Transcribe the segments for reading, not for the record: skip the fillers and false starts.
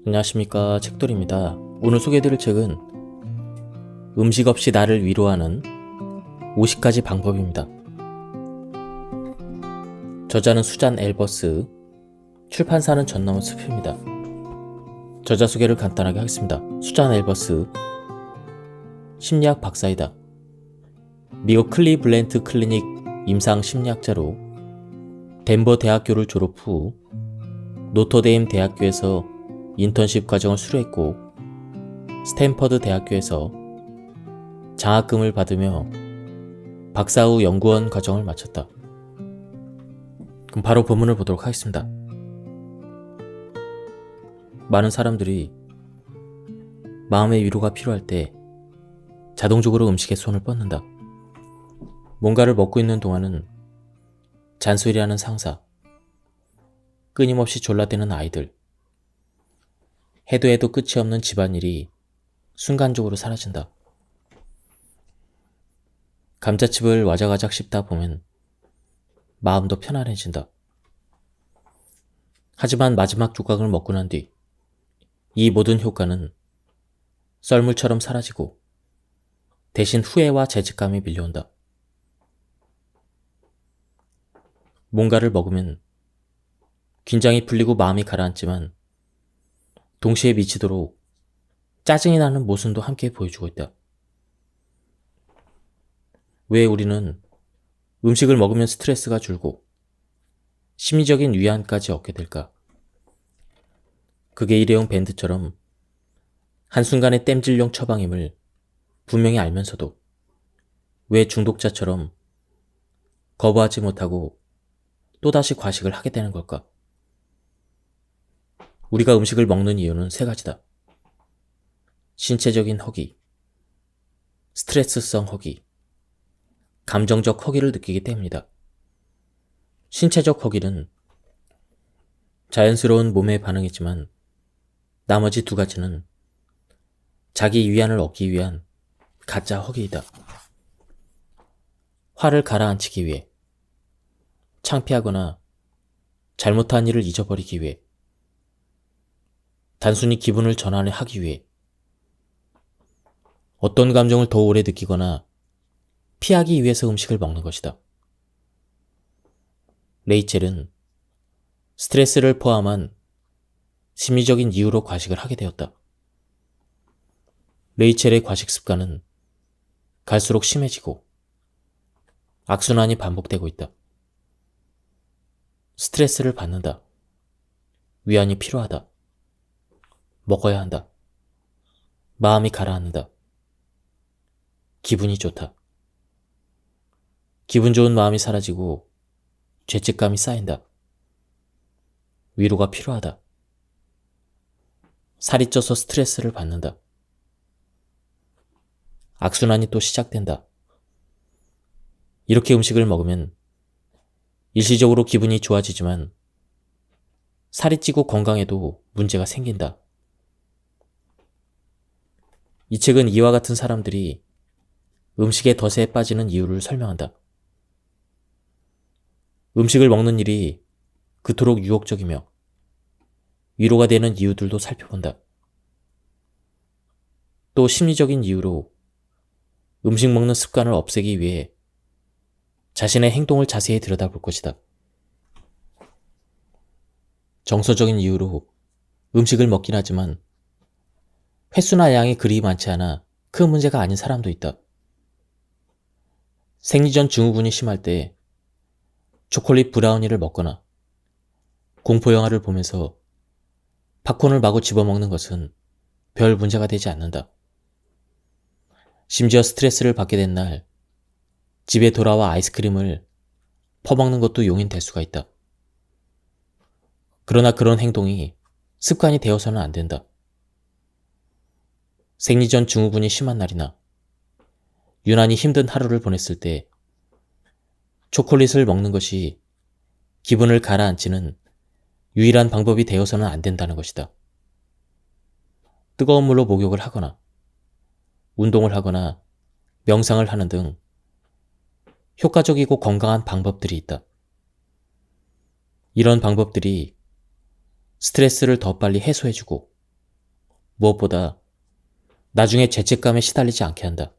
안녕하십니까, 책돌입니다. 오늘 소개해드릴 책은 음식 없이 나를 위로하는 50가지 방법입니다. 저자는 수잔 앨버스, 출판사는 전 넘은 숲입니다. 저자 소개를 간단하게 하겠습니다. 수잔 앨버스, 심리학 박사이다. 미국 클리블랜드 클리닉 임상 심리학자로 덴버 대학교를 졸업 후 노터데임 대학교에서 인턴십 과정을 수료했고 스탠퍼드 대학교에서 장학금을 받으며 박사 후 연구원 과정을 마쳤다. 그럼 바로 본문을 보도록 하겠습니다. 많은 사람들이 마음의 위로가 필요할 때 자동적으로 음식에 손을 뻗는다. 뭔가를 먹고 있는 동안은 잔소리하는 상사, 끊임없이 졸라대는 아이들, 해도 해도 끝이 없는 집안일이 순간적으로 사라진다. 감자칩을 와작와작 씹다 보면 마음도 편안해진다. 하지만 마지막 조각을 먹고 난 뒤 이 모든 효과는 썰물처럼 사라지고 대신 후회와 죄책감이 밀려온다. 뭔가를 먹으면 긴장이 풀리고 마음이 가라앉지만 동시에 미치도록 짜증이 나는 모습도 함께 보여주고 있다. 왜 우리는 음식을 먹으면 스트레스가 줄고 심리적인 위안까지 얻게 될까? 그게 일회용 밴드처럼 한순간의 땜질용 처방임을 분명히 알면서도 왜 중독자처럼 거부하지 못하고 또다시 과식을 하게 되는 걸까? 우리가 음식을 먹는 이유는 세 가지다. 신체적인 허기, 스트레스성 허기, 감정적 허기를 느끼기 때문이다. 신체적 허기는 자연스러운 몸의 반응이지만 나머지 두 가지는 자기 위안을 얻기 위한 가짜 허기이다. 화를 가라앉히기 위해, 창피하거나 잘못한 일을 잊어버리기 위해, 단순히 기분을 전환하기 위해, 어떤 감정을 더 오래 느끼거나 피하기 위해서 음식을 먹는 것이다. 레이첼은 스트레스를 포함한 심리적인 이유로 과식을 하게 되었다. 레이첼의 과식 습관은 갈수록 심해지고 악순환이 반복되고 있다. 스트레스를 받는다. 위안이 필요하다. 먹어야 한다. 마음이 가라앉는다. 기분이 좋다. 기분 좋은 마음이 사라지고 죄책감이 쌓인다. 위로가 필요하다. 살이 쪄서 스트레스를 받는다. 악순환이 또 시작된다. 이렇게 음식을 먹으면 일시적으로 기분이 좋아지지만 살이 찌고 건강에도 문제가 생긴다. 이 책은 이와 같은 사람들이 음식의 덫에 빠지는 이유를 설명한다. 음식을 먹는 일이 그토록 유혹적이며 위로가 되는 이유들도 살펴본다. 또 심리적인 이유로 음식 먹는 습관을 없애기 위해 자신의 행동을 자세히 들여다볼 것이다. 정서적인 이유로 음식을 먹긴 하지만 횟수나 양이 그리 많지 않아 큰 문제가 아닌 사람도 있다. 생리전 증후군이 심할 때 초콜릿 브라우니를 먹거나 공포영화를 보면서 팝콘을 마구 집어먹는 것은 별 문제가 되지 않는다. 심지어 스트레스를 받게 된 날 집에 돌아와 아이스크림을 퍼먹는 것도 용인될 수가 있다. 그러나 그런 행동이 습관이 되어서는 안 된다. 생리전 증후군이 심한 날이나 유난히 힘든 하루를 보냈을 때 초콜릿을 먹는 것이 기분을 가라앉히는 유일한 방법이 되어서는 안 된다는 것이다. 뜨거운 물로 목욕을 하거나 운동을 하거나 명상을 하는 등 효과적이고 건강한 방법들이 있다. 이런 방법들이 스트레스를 더 빨리 해소해주고 무엇보다 나중에 죄책감에 시달리지 않게 한다.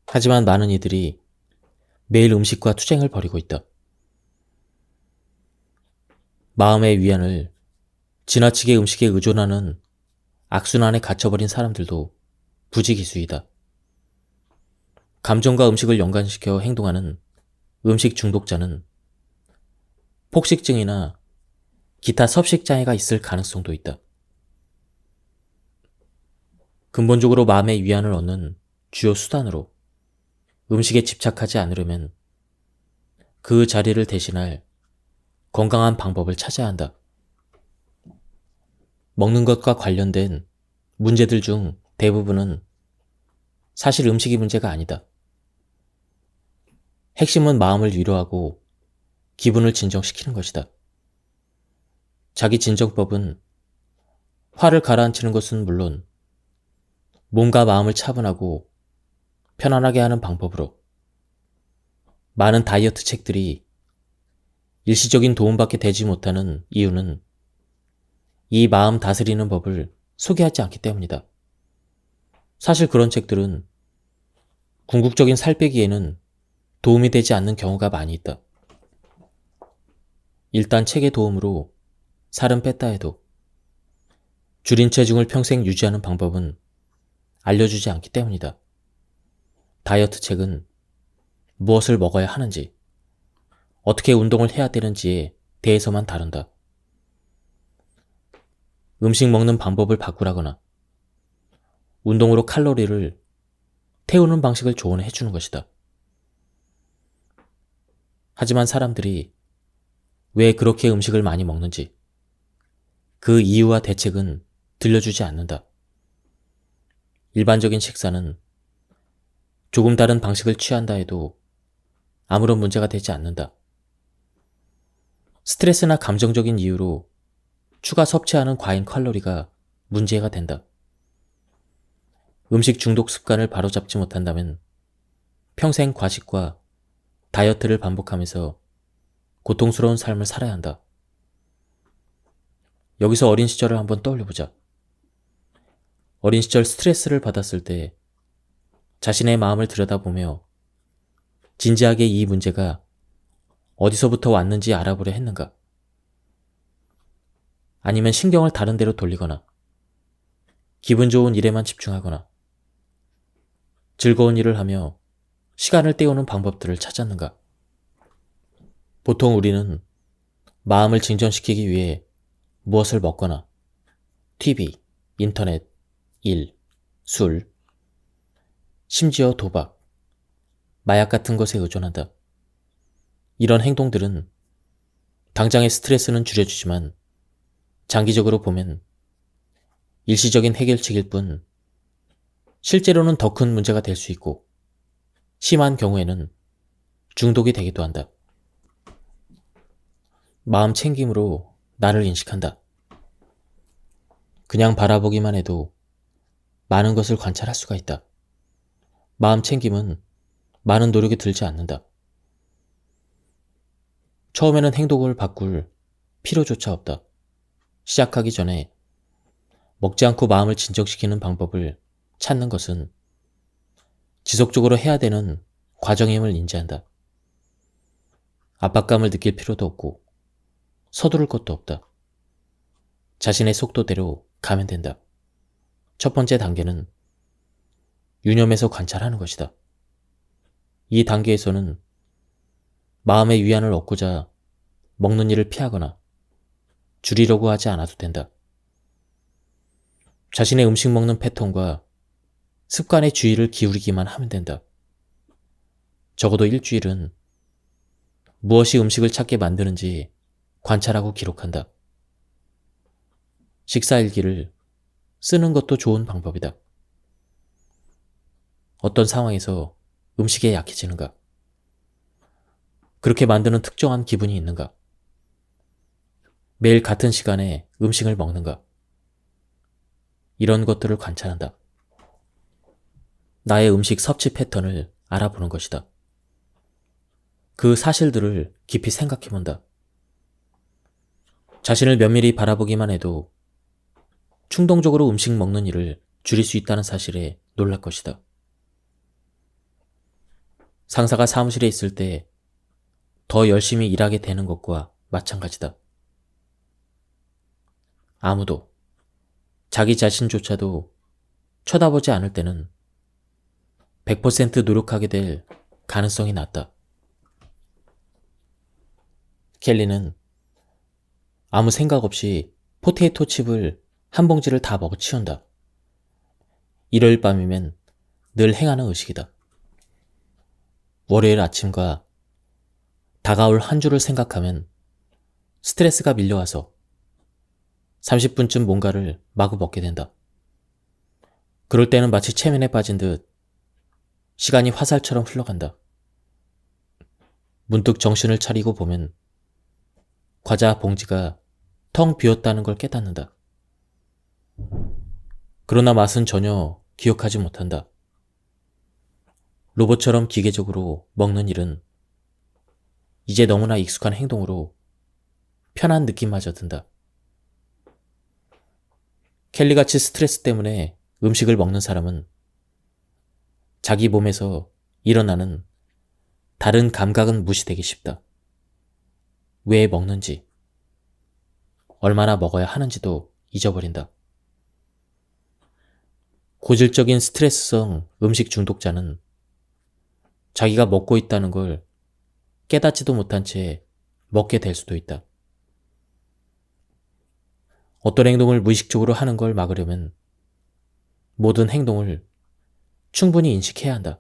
하지만 많은 이들이 매일 음식과 투쟁을 벌이고 있다. 마음의 위안을 지나치게 음식에 의존하는 악순환에 갇혀버린 사람들도 부지기수이다. 감정과 음식을 연관시켜 행동하는 음식 중독자는 폭식증이나 기타 섭식장애가 있을 가능성도 있다. 근본적으로 마음의 위안을 얻는 주요 수단으로 음식에 집착하지 않으려면 그 자리를 대신할 건강한 방법을 찾아야 한다. 먹는 것과 관련된 문제들 중 대부분은 사실 음식이 문제가 아니다. 핵심은 마음을 위로하고 기분을 진정시키는 것이다. 자기 진정법은 화를 가라앉히는 것은 물론 몸과 마음을 차분하고 편안하게 하는 방법으로 많은 다이어트 책들이 일시적인 도움밖에 되지 못하는 이유는 이 마음 다스리는 법을 소개하지 않기 때문이다. 사실 그런 책들은 궁극적인 살 빼기에는 도움이 되지 않는 경우가 많이 있다. 일단 책의 도움으로 살은 뺐다 해도 줄인 체중을 평생 유지하는 방법은 알려주지 않기 때문이다. 다이어트 책은 무엇을 먹어야 하는지, 어떻게 운동을 해야 되는지에 대해서만 다룬다. 음식 먹는 방법을 바꾸라거나 운동으로 칼로리를 태우는 방식을 조언해 주는 것이다. 하지만 사람들이 왜 그렇게 음식을 많이 먹는지 그 이유와 대책은 들려주지 않는다. 일반적인 식사는 조금 다른 방식을 취한다 해도 아무런 문제가 되지 않는다. 스트레스나 감정적인 이유로 추가 섭취하는 과잉 칼로리가 문제가 된다. 음식 중독 습관을 바로잡지 못한다면 평생 과식과 다이어트를 반복하면서 고통스러운 삶을 살아야 한다. 여기서 어린 시절을 한번 떠올려보자. 어린 시절 스트레스를 받았을 때 자신의 마음을 들여다보며 진지하게 이 문제가 어디서부터 왔는지 알아보려 했는가? 아니면 신경을 다른 데로 돌리거나 기분 좋은 일에만 집중하거나 즐거운 일을 하며 시간을 때우는 방법들을 찾았는가? 보통 우리는 마음을 진전시키기 위해 무엇을 먹거나 TV, 인터넷, 일, 술, 심지어 도박, 마약 같은 것에 의존한다. 이런 행동들은 당장의 스트레스는 줄여주지만 장기적으로 보면 일시적인 해결책일 뿐 실제로는 더 큰 문제가 될 수 있고 심한 경우에는 중독이 되기도 한다. 마음 챙김으로 나를 인식한다. 그냥 바라보기만 해도 많은 것을 관찰할 수가 있다. 마음 챙김은 많은 노력이 들지 않는다. 처음에는 행동을 바꿀 필요조차 없다. 시작하기 전에 먹지 않고 마음을 진정시키는 방법을 찾는 것은 지속적으로 해야 되는 과정임을 인지한다. 압박감을 느낄 필요도 없고 서두를 것도 없다. 자신의 속도대로 가면 된다. 첫 번째 단계는 유념해서 관찰하는 것이다. 이 단계에서는 마음의 위안을 얻고자 먹는 일을 피하거나 줄이려고 하지 않아도 된다. 자신의 음식 먹는 패턴과 습관의 주의를 기울이기만 하면 된다. 적어도 일주일은 무엇이 음식을 찾게 만드는지 관찰하고 기록한다. 식사일기를 쓰는 것도 좋은 방법이다. 어떤 상황에서 음식에 약해지는가? 그렇게 만드는 특정한 기분이 있는가? 매일 같은 시간에 음식을 먹는가? 이런 것들을 관찰한다. 나의 음식 섭취 패턴을 알아보는 것이다. 그 사실들을 깊이 생각해본다. 자신을 면밀히 바라보기만 해도 충동적으로 음식 먹는 일을 줄일 수 있다는 사실에 놀랄 것이다. 상사가 사무실에 있을 때 더 열심히 일하게 되는 것과 마찬가지다. 아무도, 자기 자신조차도 쳐다보지 않을 때는 100% 노력하게 될 가능성이 낮다. 켈리는 아무 생각 없이 포테이토 칩을 한 봉지를 다 먹어치운다. 일요일 밤이면 늘 행하는 의식이다. 월요일 아침과 다가올 한 주를 생각하면 스트레스가 밀려와서 30분쯤 뭔가를 마구 먹게 된다. 그럴 때는 마치 최면에 빠진 듯 시간이 화살처럼 흘러간다. 문득 정신을 차리고 보면 과자 봉지가 텅 비었다는 걸 깨닫는다. 그러나 맛은 전혀 기억하지 못한다. 로봇처럼 기계적으로 먹는 일은 이제 너무나 익숙한 행동으로 편한 느낌마저 든다. 켈리같이 스트레스 때문에 음식을 먹는 사람은 자기 몸에서 일어나는 다른 감각은 무시되기 쉽다. 왜 먹는지, 얼마나 먹어야 하는지도 잊어버린다. 고질적인 스트레스성 음식 중독자는 자기가 먹고 있다는 걸 깨닫지도 못한 채 먹게 될 수도 있다. 어떤 행동을 무의식적으로 하는 걸 막으려면 모든 행동을 충분히 인식해야 한다.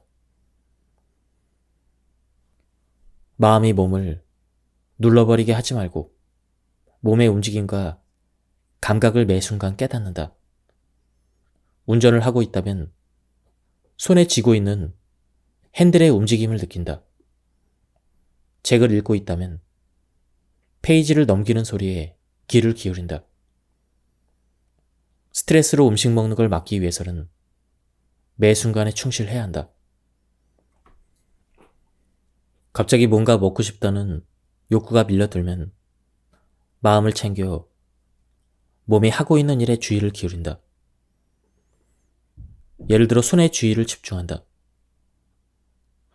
마음이 몸을 눌러버리게 하지 말고 몸의 움직임과 감각을 매 순간 깨닫는다. 운전을 하고 있다면 손에 쥐고 있는 핸들의 움직임을 느낀다. 책을 읽고 있다면 페이지를 넘기는 소리에 귀를 기울인다. 스트레스로 음식 먹는 걸 막기 위해서는 매 순간에 충실해야 한다. 갑자기 뭔가 먹고 싶다는 욕구가 밀려들면 마음을 챙겨 몸이 하고 있는 일에 주의를 기울인다. 예를 들어 손에 주의를 집중한다.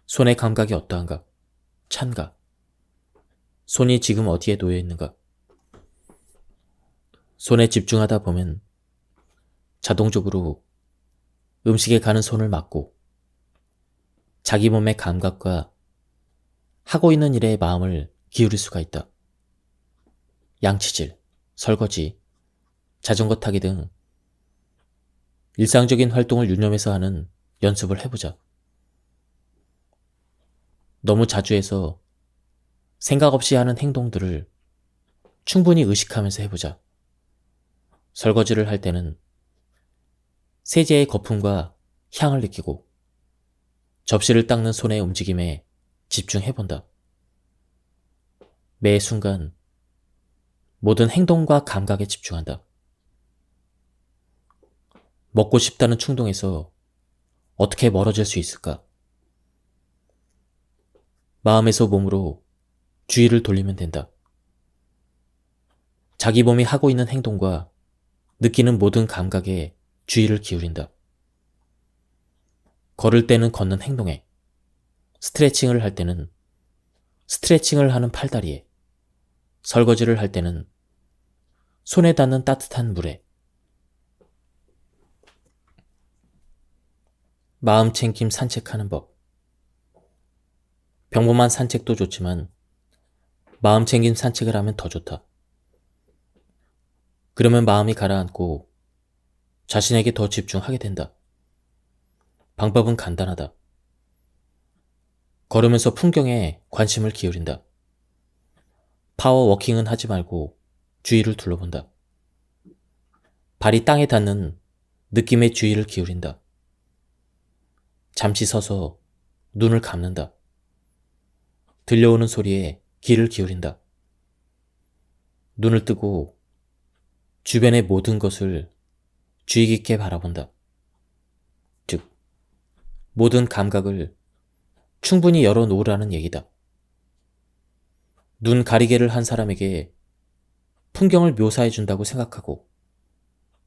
손의 감각이 어떠한가? 찬가? 손이 지금 어디에 놓여 있는가? 손에 집중하다 보면 자동적으로 음식에 가는 손을 막고 자기 몸의 감각과 하고 있는 일에 마음을 기울일 수가 있다. 양치질, 설거지, 자전거 타기 등 일상적인 활동을 유념해서 하는 연습을 해보자. 너무 자주 해서 생각 없이 하는 행동들을 충분히 의식하면서 해보자. 설거지를 할 때는 세제의 거품과 향을 느끼고 접시를 닦는 손의 움직임에 집중해본다. 매 순간 모든 행동과 감각에 집중한다. 먹고 싶다는 충동에서 어떻게 멀어질 수 있을까? 마음에서 몸으로 주의를 돌리면 된다. 자기 몸이 하고 있는 행동과 느끼는 모든 감각에 주의를 기울인다. 걸을 때는 걷는 행동에, 스트레칭을 할 때는 스트레칭을 하는 팔다리에, 설거지를 할 때는 손에 닿는 따뜻한 물에, 마음 챙김 산책하는 법. 평범한 산책도 좋지만 마음 챙김 산책을 하면 더 좋다. 그러면 마음이 가라앉고 자신에게 더 집중하게 된다. 방법은 간단하다. 걸으면서 풍경에 관심을 기울인다. 파워워킹은 하지 말고 주위를 둘러본다. 발이 땅에 닿는 느낌에 주의를 기울인다. 잠시 서서 눈을 감는다. 들려오는 소리에 귀를 기울인다. 눈을 뜨고 주변의 모든 것을 주의 깊게 바라본다. 즉, 모든 감각을 충분히 열어놓으라는 얘기다. 눈 가리개를 한 사람에게 풍경을 묘사해준다고 생각하고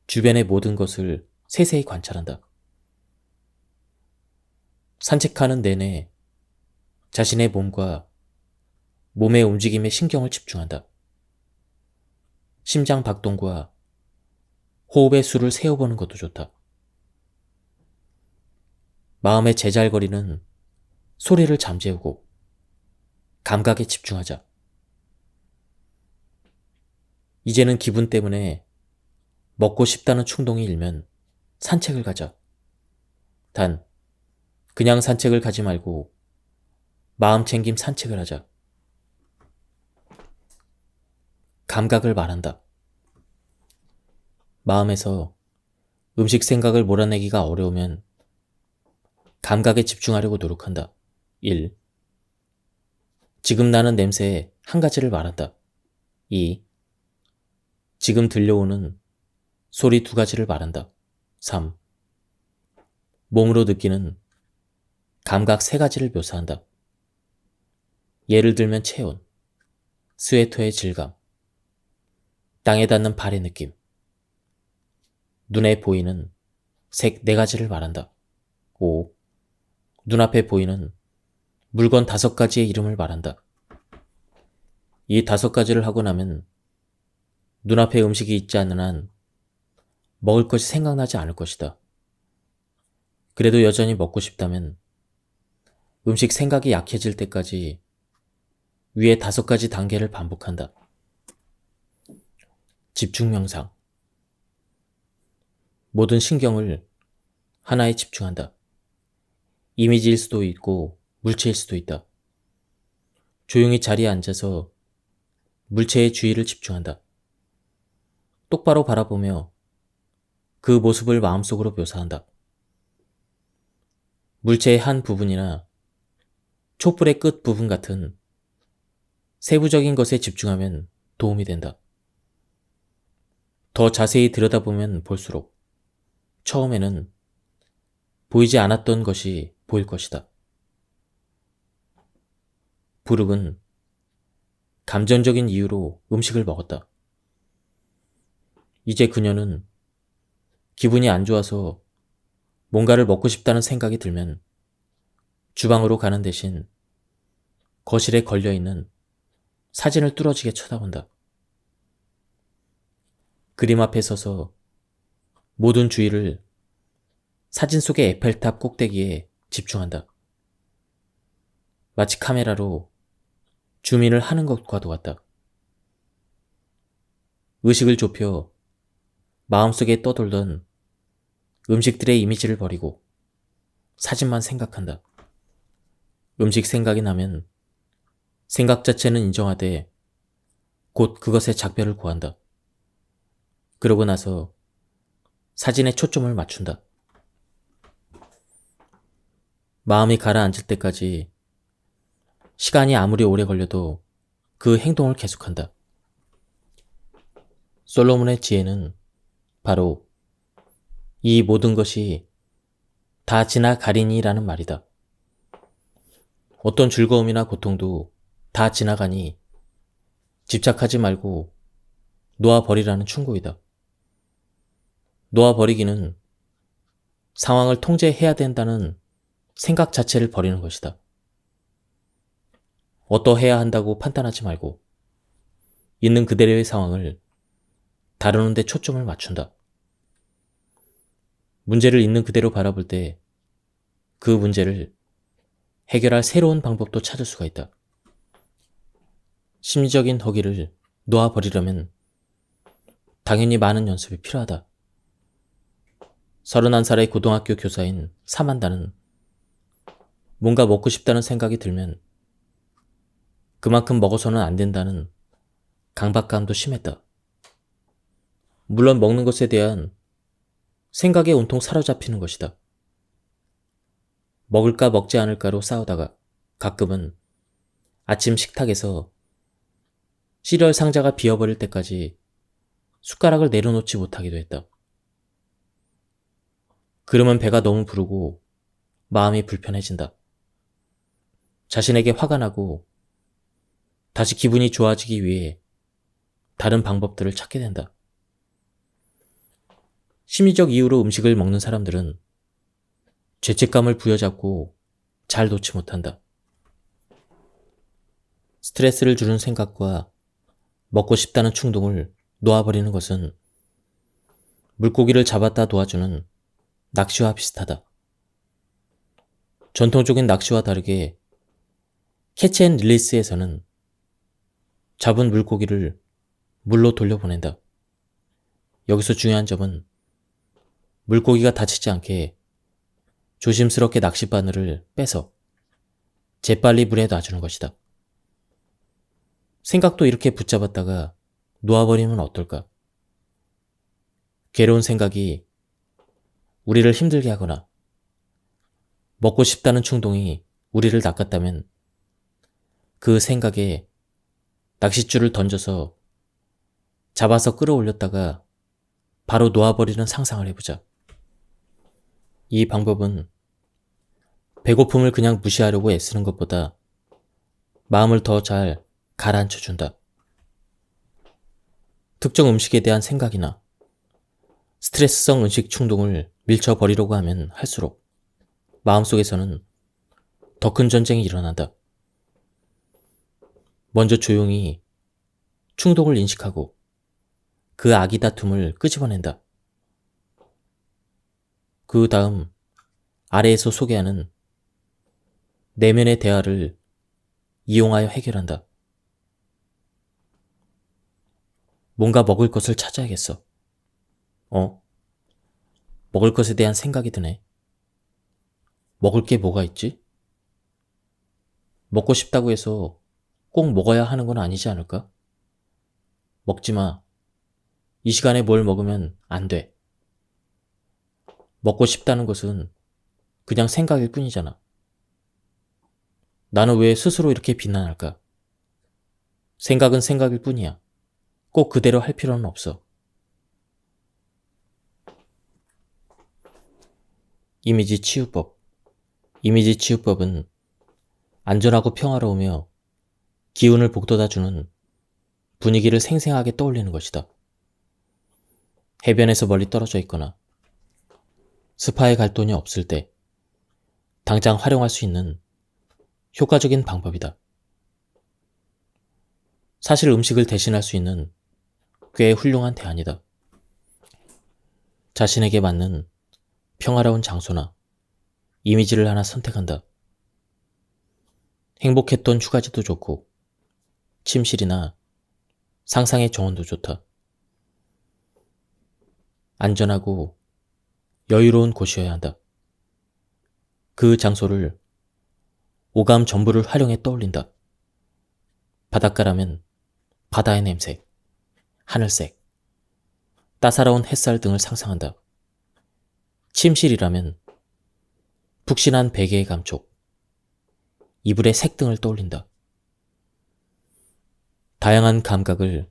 주변의 모든 것을 세세히 관찰한다. 산책하는 내내 자신의 몸과 몸의 움직임에 신경을 집중한다. 심장 박동과 호흡의 수를 세어보는 것도 좋다. 마음의 제잘거리는 소리를 잠재우고 감각에 집중하자. 이제는 기분 때문에 먹고 싶다는 충동이 일면 산책을 가자. 단, 그냥 산책을 가지 말고 마음 챙김 산책을 하자. 감각을 말한다. 마음에서 음식 생각을 몰아내기가 어려우면 감각에 집중하려고 노력한다. 1. 지금 나는 냄새에 한 가지를 말한다. 2. 지금 들려오는 소리 두 가지를 말한다. 3. 몸으로 느끼는 감각 세 가지를 묘사한다. 예를 들면 체온, 스웨터의 질감, 땅에 닿는 발의 느낌, 눈에 보이는 색 네 가지를 말한다. 5. 눈앞에 보이는 물건 5가지의 이름을 말한다. 이 5가지를 하고 나면 눈앞에 음식이 있지 않는 한 먹을 것이 생각나지 않을 것이다. 그래도 여전히 먹고 싶다면 음식 생각이 약해질 때까지 위에 5가지 단계를 반복한다. 집중 명상. 모든 신경을 하나에 집중한다. 이미지일 수도 있고 물체일 수도 있다. 조용히 자리에 앉아서 물체의 주의를 집중한다. 똑바로 바라보며 그 모습을 마음속으로 묘사한다. 물체의 한 부분이나 촛불의 끝 부분 같은 세부적인 것에 집중하면 도움이 된다. 더 자세히 들여다보면 볼수록 처음에는 보이지 않았던 것이 보일 것이다. 부르은 감정적인 이유로 음식을 먹었다. 이제 그녀는 기분이 안 좋아서 뭔가를 먹고 싶다는 생각이 들면 주방으로 가는 대신 거실에 걸려있는 사진을 뚫어지게 쳐다본다. 그림 앞에 서서 모든 주의를 사진 속의 에펠탑 꼭대기에 집중한다. 마치 카메라로 줌인을 하는 것과도 같다. 의식을 좁혀 마음속에 떠돌던 음식들의 이미지를 버리고 사진만 생각한다. 음식 생각이 나면 생각 자체는 인정하되 곧 그것의 작별을 고한다. 그러고 나서 사진에 초점을 맞춘다. 마음이 가라앉을 때까지 시간이 아무리 오래 걸려도 그 행동을 계속한다. 솔로몬의 지혜는 바로 이 모든 것이 다 지나가리니라는 말이다. 어떤 즐거움이나 고통도 다 지나가니 집착하지 말고 놓아버리라는 충고이다. 놓아버리기는 상황을 통제해야 된다는 생각 자체를 버리는 것이다. 어떠해야 한다고 판단하지 말고 있는 그대로의 상황을 다루는 데 초점을 맞춘다. 문제를 있는 그대로 바라볼 때 그 문제를 해결할 새로운 방법도 찾을 수가 있다. 심리적인 허기를 놓아버리려면 당연히 많은 연습이 필요하다. 31살의 고등학교 교사인 사만다는 뭔가 먹고 싶다는 생각이 들면 그만큼 먹어서는 안 된다는 강박감도 심했다. 물론 먹는 것에 대한 생각에 온통 사로잡히는 것이다. 먹을까 먹지 않을까로 싸우다가 가끔은 아침 식탁에서 시리얼 상자가 비어버릴 때까지 숟가락을 내려놓지 못하기도 했다. 그러면 배가 너무 부르고 마음이 불편해진다. 자신에게 화가 나고 다시 기분이 좋아지기 위해 다른 방법들을 찾게 된다. 심리적 이유로 음식을 먹는 사람들은 죄책감을 부여잡고 잘 놓지 못한다. 스트레스를 주는 생각과 먹고 싶다는 충동을 놓아버리는 것은 물고기를 잡았다 놓아주는 낚시와 비슷하다. 전통적인 낚시와 다르게 캐치 앤 릴리스에서는 잡은 물고기를 물로 돌려보낸다. 여기서 중요한 점은 물고기가 다치지 않게 조심스럽게 낚싯바늘을 빼서 재빨리 물에 놔주는 것이다. 생각도 이렇게 붙잡았다가 놓아버리면 어떨까? 괴로운 생각이 우리를 힘들게 하거나 먹고 싶다는 충동이 우리를 낚았다면 그 생각에 낚싯줄을 던져서 잡아서 끌어올렸다가 바로 놓아버리는 상상을 해보자. 이 방법은 배고픔을 그냥 무시하려고 애쓰는 것보다 마음을 더 잘 가라앉혀준다. 특정 음식에 대한 생각이나 스트레스성 음식 충동을 밀쳐버리려고 하면 할수록 마음속에서는 더 큰 전쟁이 일어난다. 먼저 조용히 충동을 인식하고 그 아기 다툼을 끄집어낸다. 그 다음 아래에서 소개하는 내면의 대화를 이용하여 해결한다. 뭔가 먹을 것을 찾아야겠어. 먹을 것에 대한 생각이 드네. 먹을 게 뭐가 있지? 먹고 싶다고 해서 꼭 먹어야 하는 건 아니지 않을까? 먹지 마. 이 시간에 뭘 먹으면 안 돼. 먹고 싶다는 것은 그냥 생각일 뿐이잖아. 나는 왜 스스로 이렇게 비난할까? 생각은 생각일 뿐이야. 꼭 그대로 할 필요는 없어. 이미지 치유법. 이미지 치유법은 안전하고 평화로우며 기운을 북돋아주는 분위기를 생생하게 떠올리는 것이다. 해변에서 멀리 떨어져 있거나 스파에 갈 돈이 없을 때 당장 활용할 수 있는 효과적인 방법이다. 사실 음식을 대신할 수 있는 꽤 훌륭한 대안이다. 자신에게 맞는 평화로운 장소나 이미지를 하나 선택한다. 행복했던 휴가지도 좋고 침실이나 상상의 정원도 좋다. 안전하고 여유로운 곳이어야 한다. 그 장소를 오감 전부를 활용해 떠올린다. 바닷가라면 바다의 냄새, 하늘색, 따사로운 햇살 등을 상상한다. 침실이라면 푹신한 베개의 감촉, 이불의 색 등을 떠올린다. 다양한 감각을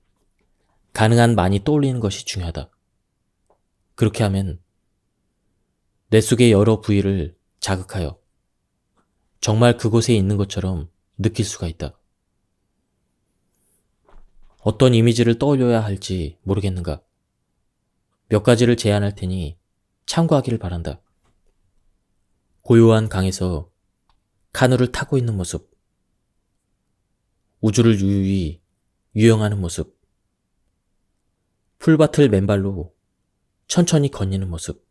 가능한 많이 떠올리는 것이 중요하다. 그렇게 하면 뇌 속의 여러 부위를 자극하여 정말 그곳에 있는 것처럼 느낄 수가 있다. 어떤 이미지를 떠올려야 할지 모르겠는가? 몇 가지를 제안할 테니 참고하기를 바란다. 고요한 강에서 카누를 타고 있는 모습, 우주를 유유히 유영하는 모습, 풀밭을 맨발로 천천히 거니는 모습,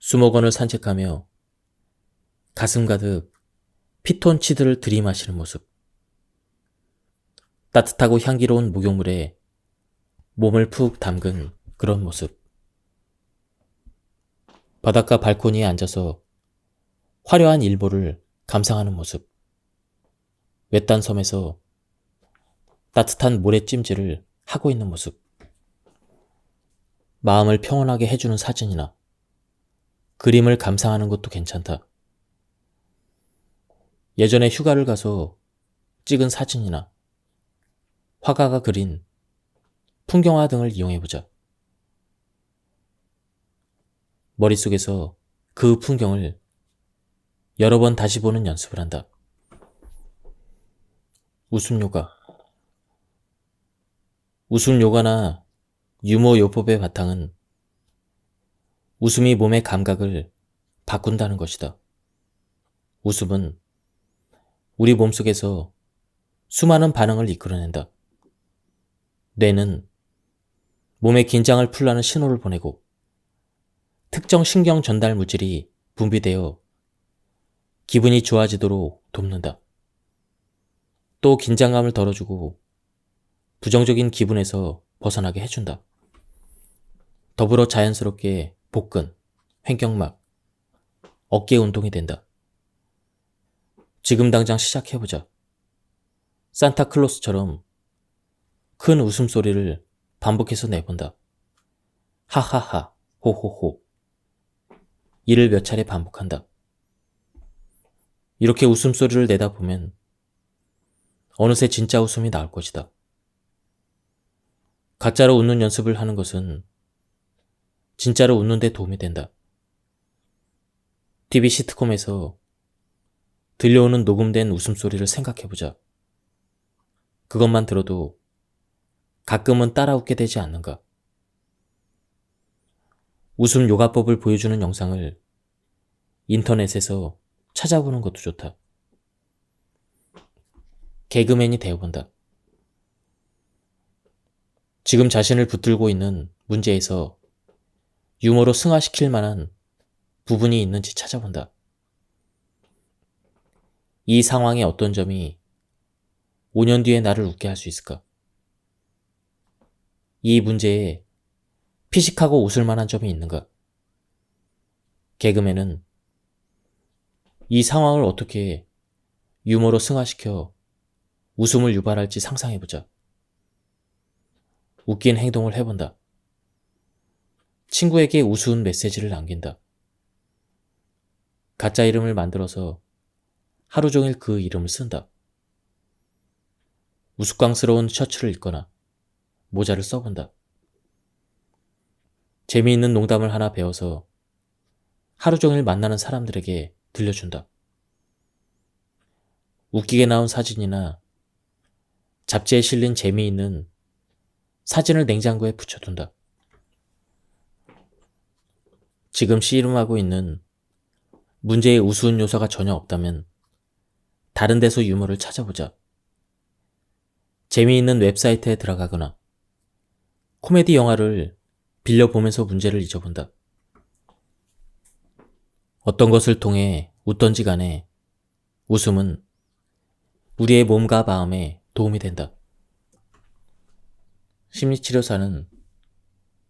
수목원을 산책하며 가슴 가득 피톤치드를 들이마시는 모습, 따뜻하고 향기로운 목욕물에 몸을 푹 담근 그런 모습, 바닷가 발코니에 앉아서 화려한 일몰을 감상하는 모습, 외딴 섬에서 따뜻한 모래찜질을 하고 있는 모습, 마음을 평온하게 해주는 사진이나 그림을 감상하는 것도 괜찮다. 예전에 휴가를 가서 찍은 사진이나 화가가 그린 풍경화 등을 이용해보자. 머릿속에서 그 풍경을 여러 번 다시 보는 연습을 한다. 웃음 요가. 웃음 요가나 유머 요법의 바탕은 웃음이 몸의 감각을 바꾼다는 것이다. 웃음은 우리 몸속에서 수많은 반응을 이끌어낸다. 뇌는 몸의 긴장을 풀라는 신호를 보내고 특정 신경 전달 물질이 분비되어 기분이 좋아지도록 돕는다. 또 긴장감을 덜어주고 부정적인 기분에서 벗어나게 해준다. 더불어 자연스럽게 복근, 횡격막, 어깨 운동이 된다. 지금 당장 시작해보자. 산타클로스처럼 큰 웃음소리를 반복해서 내본다. 하하하, 호호호. 이를 몇 차례 반복한다. 이렇게 웃음소리를 내다 보면 어느새 진짜 웃음이 나올 것이다. 가짜로 웃는 연습을 하는 것은 진짜로 웃는 데 도움이 된다. TV 시트콤에서 들려오는 녹음된 웃음소리를 생각해보자. 그것만 들어도 가끔은 따라 웃게 되지 않는가? 웃음 요가법을 보여주는 영상을 인터넷에서 찾아보는 것도 좋다. 개그맨이 되어본다. 지금 자신을 붙들고 있는 문제에서 유머로 승화시킬 만한 부분이 있는지 찾아본다. 이 상황의 어떤 점이 5년 뒤에 나를 웃게 할 수 있을까? 이 문제에 피식하고 웃을 만한 점이 있는가? 개그맨은 이 상황을 어떻게 유머로 승화시켜 웃음을 유발할지 상상해보자. 웃긴 행동을 해본다. 친구에게 우스운 메시지를 남긴다. 가짜 이름을 만들어서 하루 종일 그 이름을 쓴다. 우스꽝스러운 셔츠를 입거나 모자를 써본다. 재미있는 농담을 하나 배워서 하루 종일 만나는 사람들에게 들려준다. 웃기게 나온 사진이나 잡지에 실린 재미있는 사진을 냉장고에 붙여둔다. 지금 씨름하고 있는 문제의 우스운 요소가 전혀 없다면 다른 데서 유머를 찾아보자. 재미있는 웹사이트에 들어가거나 코미디 영화를 빌려보면서 문제를 잊어본다. 어떤 것을 통해 웃던지 간에 웃음은 우리의 몸과 마음에 도움이 된다. 심리치료사는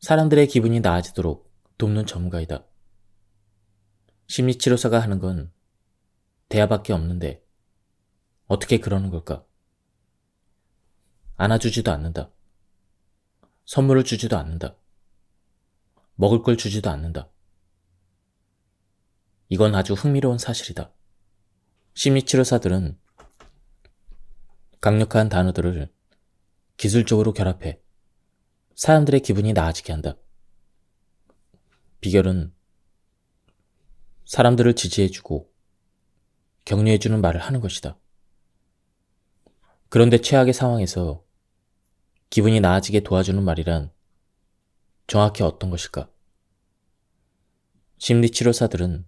사람들의 기분이 나아지도록 돕는 전문가이다. 심리치료사가 하는 건 대화밖에 없는데 어떻게 그러는 걸까? 안아주지도 않는다. 선물을 주지도 않는다. 먹을 걸 주지도 않는다. 이건 아주 흥미로운 사실이다. 심리치료사들은 강력한 단어들을 기술적으로 결합해 사람들의 기분이 나아지게 한다. 비결은 사람들을 지지해주고 격려해주는 말을 하는 것이다. 그런데 최악의 상황에서 기분이 나아지게 도와주는 말이란 정확히 어떤 것일까? 심리치료사들은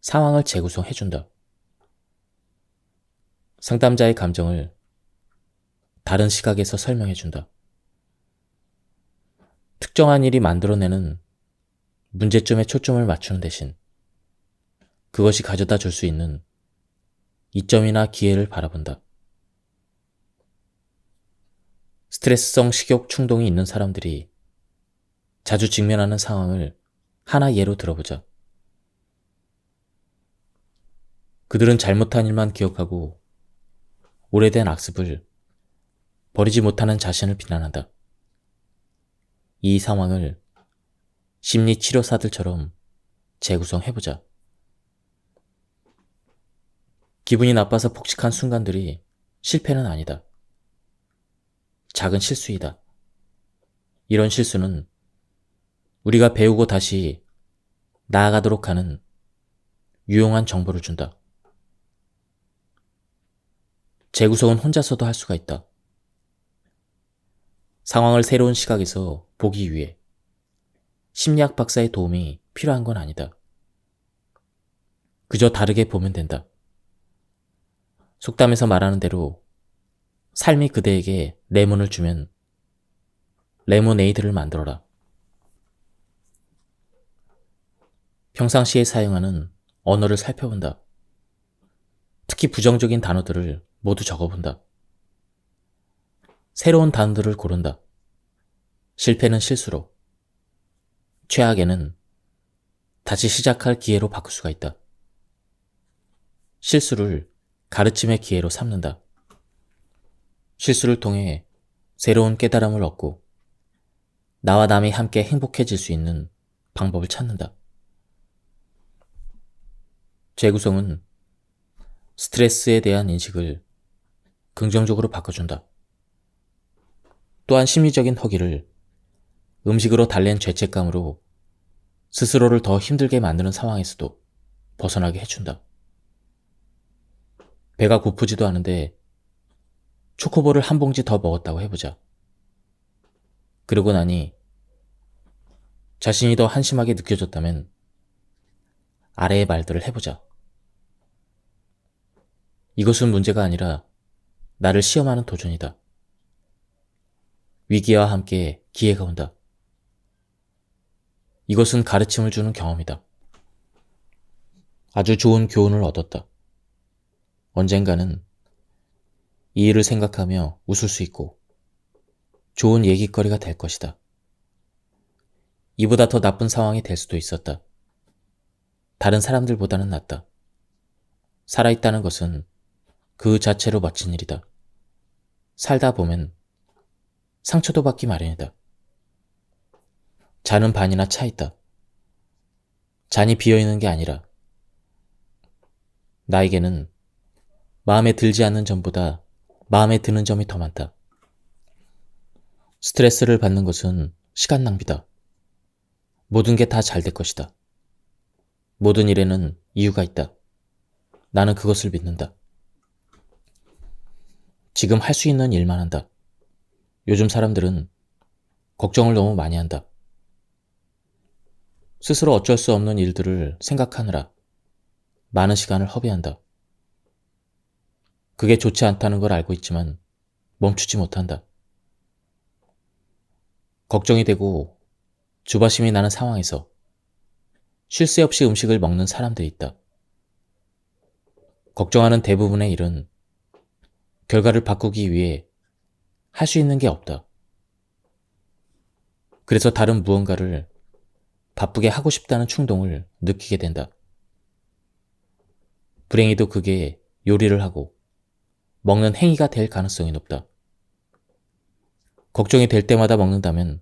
상황을 재구성해준다. 상담자의 감정을 다른 시각에서 설명해준다. 특정한 일이 만들어내는 문제점에 초점을 맞추는 대신 그것이 가져다 줄 수 있는 이점이나 기회를 바라본다. 스트레스성 식욕 충동이 있는 사람들이 자주 직면하는 상황을 하나 예로 들어보자. 그들은 잘못한 일만 기억하고 오래된 악습을 버리지 못하는 자신을 비난한다. 이 상황을 심리치료사들처럼 재구성해보자. 기분이 나빠서 폭식한 순간들이 실패는 아니다. 작은 실수이다. 이런 실수는 우리가 배우고 다시 나아가도록 하는 유용한 정보를 준다. 재구성은 혼자서도 할 수가 있다. 상황을 새로운 시각에서 보기 위해 심리학 박사의 도움이 필요한 건 아니다. 그저 다르게 보면 된다. 속담에서 말하는 대로 삶이 그대에게 레몬을 주면 레모네이드를 만들어라. 평상시에 사용하는 언어를 살펴본다. 특히 부정적인 단어들을 모두 적어본다. 새로운 단어들을 고른다. 실패는 실수로, 최악에는 다시 시작할 기회로 바꿀 수가 있다. 실수를 가르침의 기회로 삼는다. 실수를 통해 새로운 깨달음을 얻고 나와 남이 함께 행복해질 수 있는 방법을 찾는다. 재구성은 스트레스에 대한 인식을 긍정적으로 바꿔준다. 또한 심리적인 허기를 음식으로 달랜 죄책감으로 스스로를 더 힘들게 만드는 상황에서도 벗어나게 해준다. 배가 고프지도 않은데 초코볼을 한 봉지 더 먹었다고 해보자. 그러고 나니 자신이 더 한심하게 느껴졌다면 아래의 말들을 해보자. 이것은 문제가 아니라 나를 시험하는 도전이다. 위기와 함께 기회가 온다. 이것은 가르침을 주는 경험이다. 아주 좋은 교훈을 얻었다. 언젠가는 이 일을 생각하며 웃을 수 있고 좋은 얘기거리가 될 것이다. 이보다 더 나쁜 상황이 될 수도 있었다. 다른 사람들보다는 낫다. 살아있다는 것은 그 자체로 멋진 일이다. 살다 보면 상처도 받기 마련이다. 잔은 반이나 차 있다. 잔이 비어있는 게 아니라 나에게는 마음에 들지 않는 점보다 마음에 드는 점이 더 많다. 스트레스를 받는 것은 시간 낭비다. 모든 게 다 잘 될 것이다. 모든 일에는 이유가 있다. 나는 그것을 믿는다. 지금 할 수 있는 일만 한다. 요즘 사람들은 걱정을 너무 많이 한다. 스스로 어쩔 수 없는 일들을 생각하느라 많은 시간을 허비한다. 그게 좋지 않다는 걸 알고 있지만 멈추지 못한다. 걱정이 되고 조바심이 나는 상황에서 쉴 새 없이 음식을 먹는 사람들이 있다. 걱정하는 대부분의 일은 결과를 바꾸기 위해 할 수 있는 게 없다. 그래서 다른 무언가를 바쁘게 하고 싶다는 충동을 느끼게 된다. 불행히도 그게 요리를 하고 먹는 행위가 될 가능성이 높다. 걱정이 될 때마다 먹는다면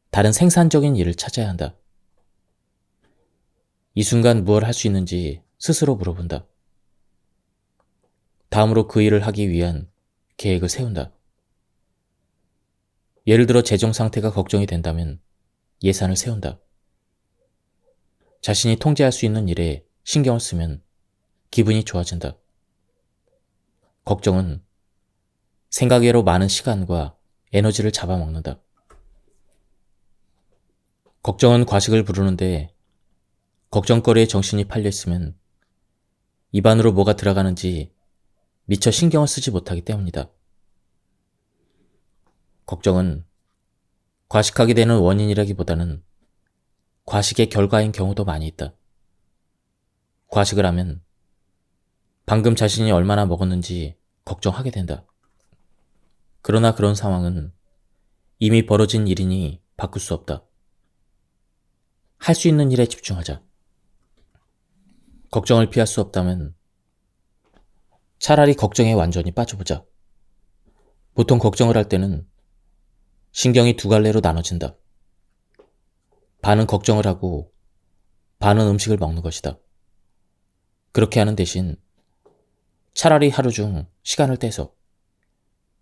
다른 생산적인 일을 찾아야 한다. 이 순간 무엇을 할 수 있는지 스스로 물어본다. 다음으로 그 일을 하기 위한 계획을 세운다. 예를 들어 재정 상태가 걱정이 된다면 예산을 세운다. 자신이 통제할 수 있는 일에 신경을 쓰면 기분이 좋아진다. 걱정은 생각 외로 많은 시간과 에너지를 잡아먹는다. 걱정은 과식을 부르는데 걱정거리에 정신이 팔려있으면 입안으로 뭐가 들어가는지 미처 신경을 쓰지 못하기 때문이다. 걱정은 과식하게 되는 원인이라기보다는 과식의 결과인 경우도 많이 있다. 과식을 하면 방금 자신이 얼마나 먹었는지 걱정하게 된다. 그러나 그런 상황은 이미 벌어진 일이니 바꿀 수 없다. 할 수 있는 일에 집중하자. 걱정을 피할 수 없다면 차라리 걱정에 완전히 빠져보자. 보통 걱정을 할 때는 신경이 두 갈래로 나눠진다. 반은 걱정을 하고 반은 음식을 먹는 것이다. 그렇게 하는 대신 차라리 하루 중 시간을 떼서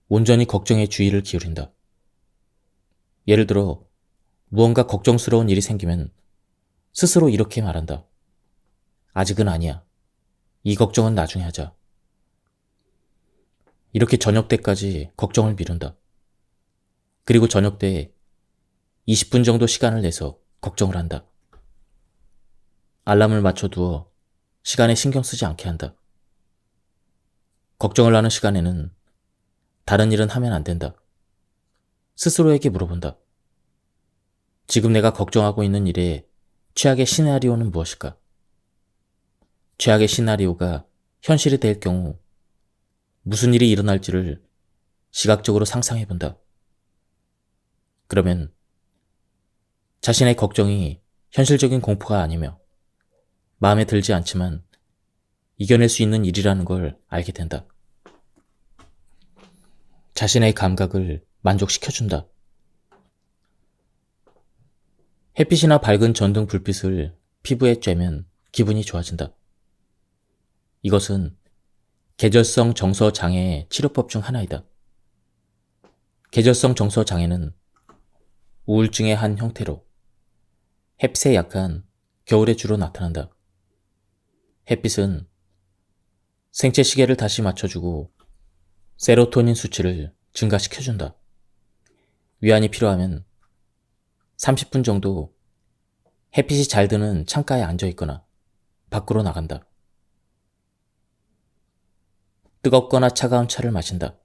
온전히 걱정에 주의를 기울인다. 예를 들어 무언가 걱정스러운 일이 생기면 스스로 이렇게 말한다. 아직은 아니야. 이 걱정은 나중에 하자. 이렇게 저녁 때까지 걱정을 미룬다. 그리고 저녁 때 20분 정도 시간을 내서 걱정을 한다. 알람을 맞춰두어 시간에 신경 쓰지 않게 한다. 걱정을 하는 시간에는 다른 일은 하면 안 된다. 스스로에게 물어본다. 지금 내가 걱정하고 있는 일의 최악의 시나리오는 무엇일까? 최악의 시나리오가 현실이 될 경우 무슨 일이 일어날지를 시각적으로 상상해 본다. 그러면 자신의 걱정이 현실적인 공포가 아니며 마음에 들지 않지만 이겨낼 수 있는 일이라는 걸 알게 된다. 자신의 감각을 만족시켜준다. 햇빛이나 밝은 전등 불빛을 피부에 쬐면 기분이 좋아진다. 이것은 계절성 정서 장애의 치료법 중 하나이다. 계절성 정서 장애는 우울증의 한 형태로 햇빛에 약한 겨울에 주로 나타난다. 햇빛은 생체 시계를 다시 맞춰주고 세로토닌 수치를 증가시켜준다. 위안이 필요하면 30분 정도 햇빛이 잘 드는 창가에 앉아 있거나 밖으로 나간다. 뜨겁거나 차가운 차를 마신다.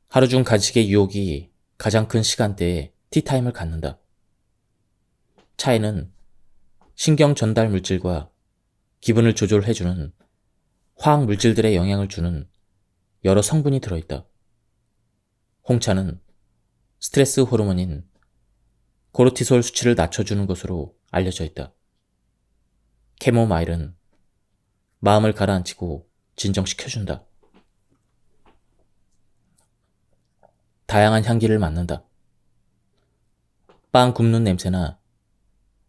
하루 중 간식의 유혹이 가장 큰 시간대에 티타임을 갖는다. 차에는 신경 전달 물질과 기분을 조절해주는 화학 물질들의 영향을 주는 여러 성분이 들어있다. 홍차는 스트레스 호르몬인 코르티솔 수치를 낮춰주는 것으로 알려져 있다. 캐모마일은 마음을 가라앉히고 진정시켜준다. 다양한 향기를 맡는다. 빵 굽는 냄새나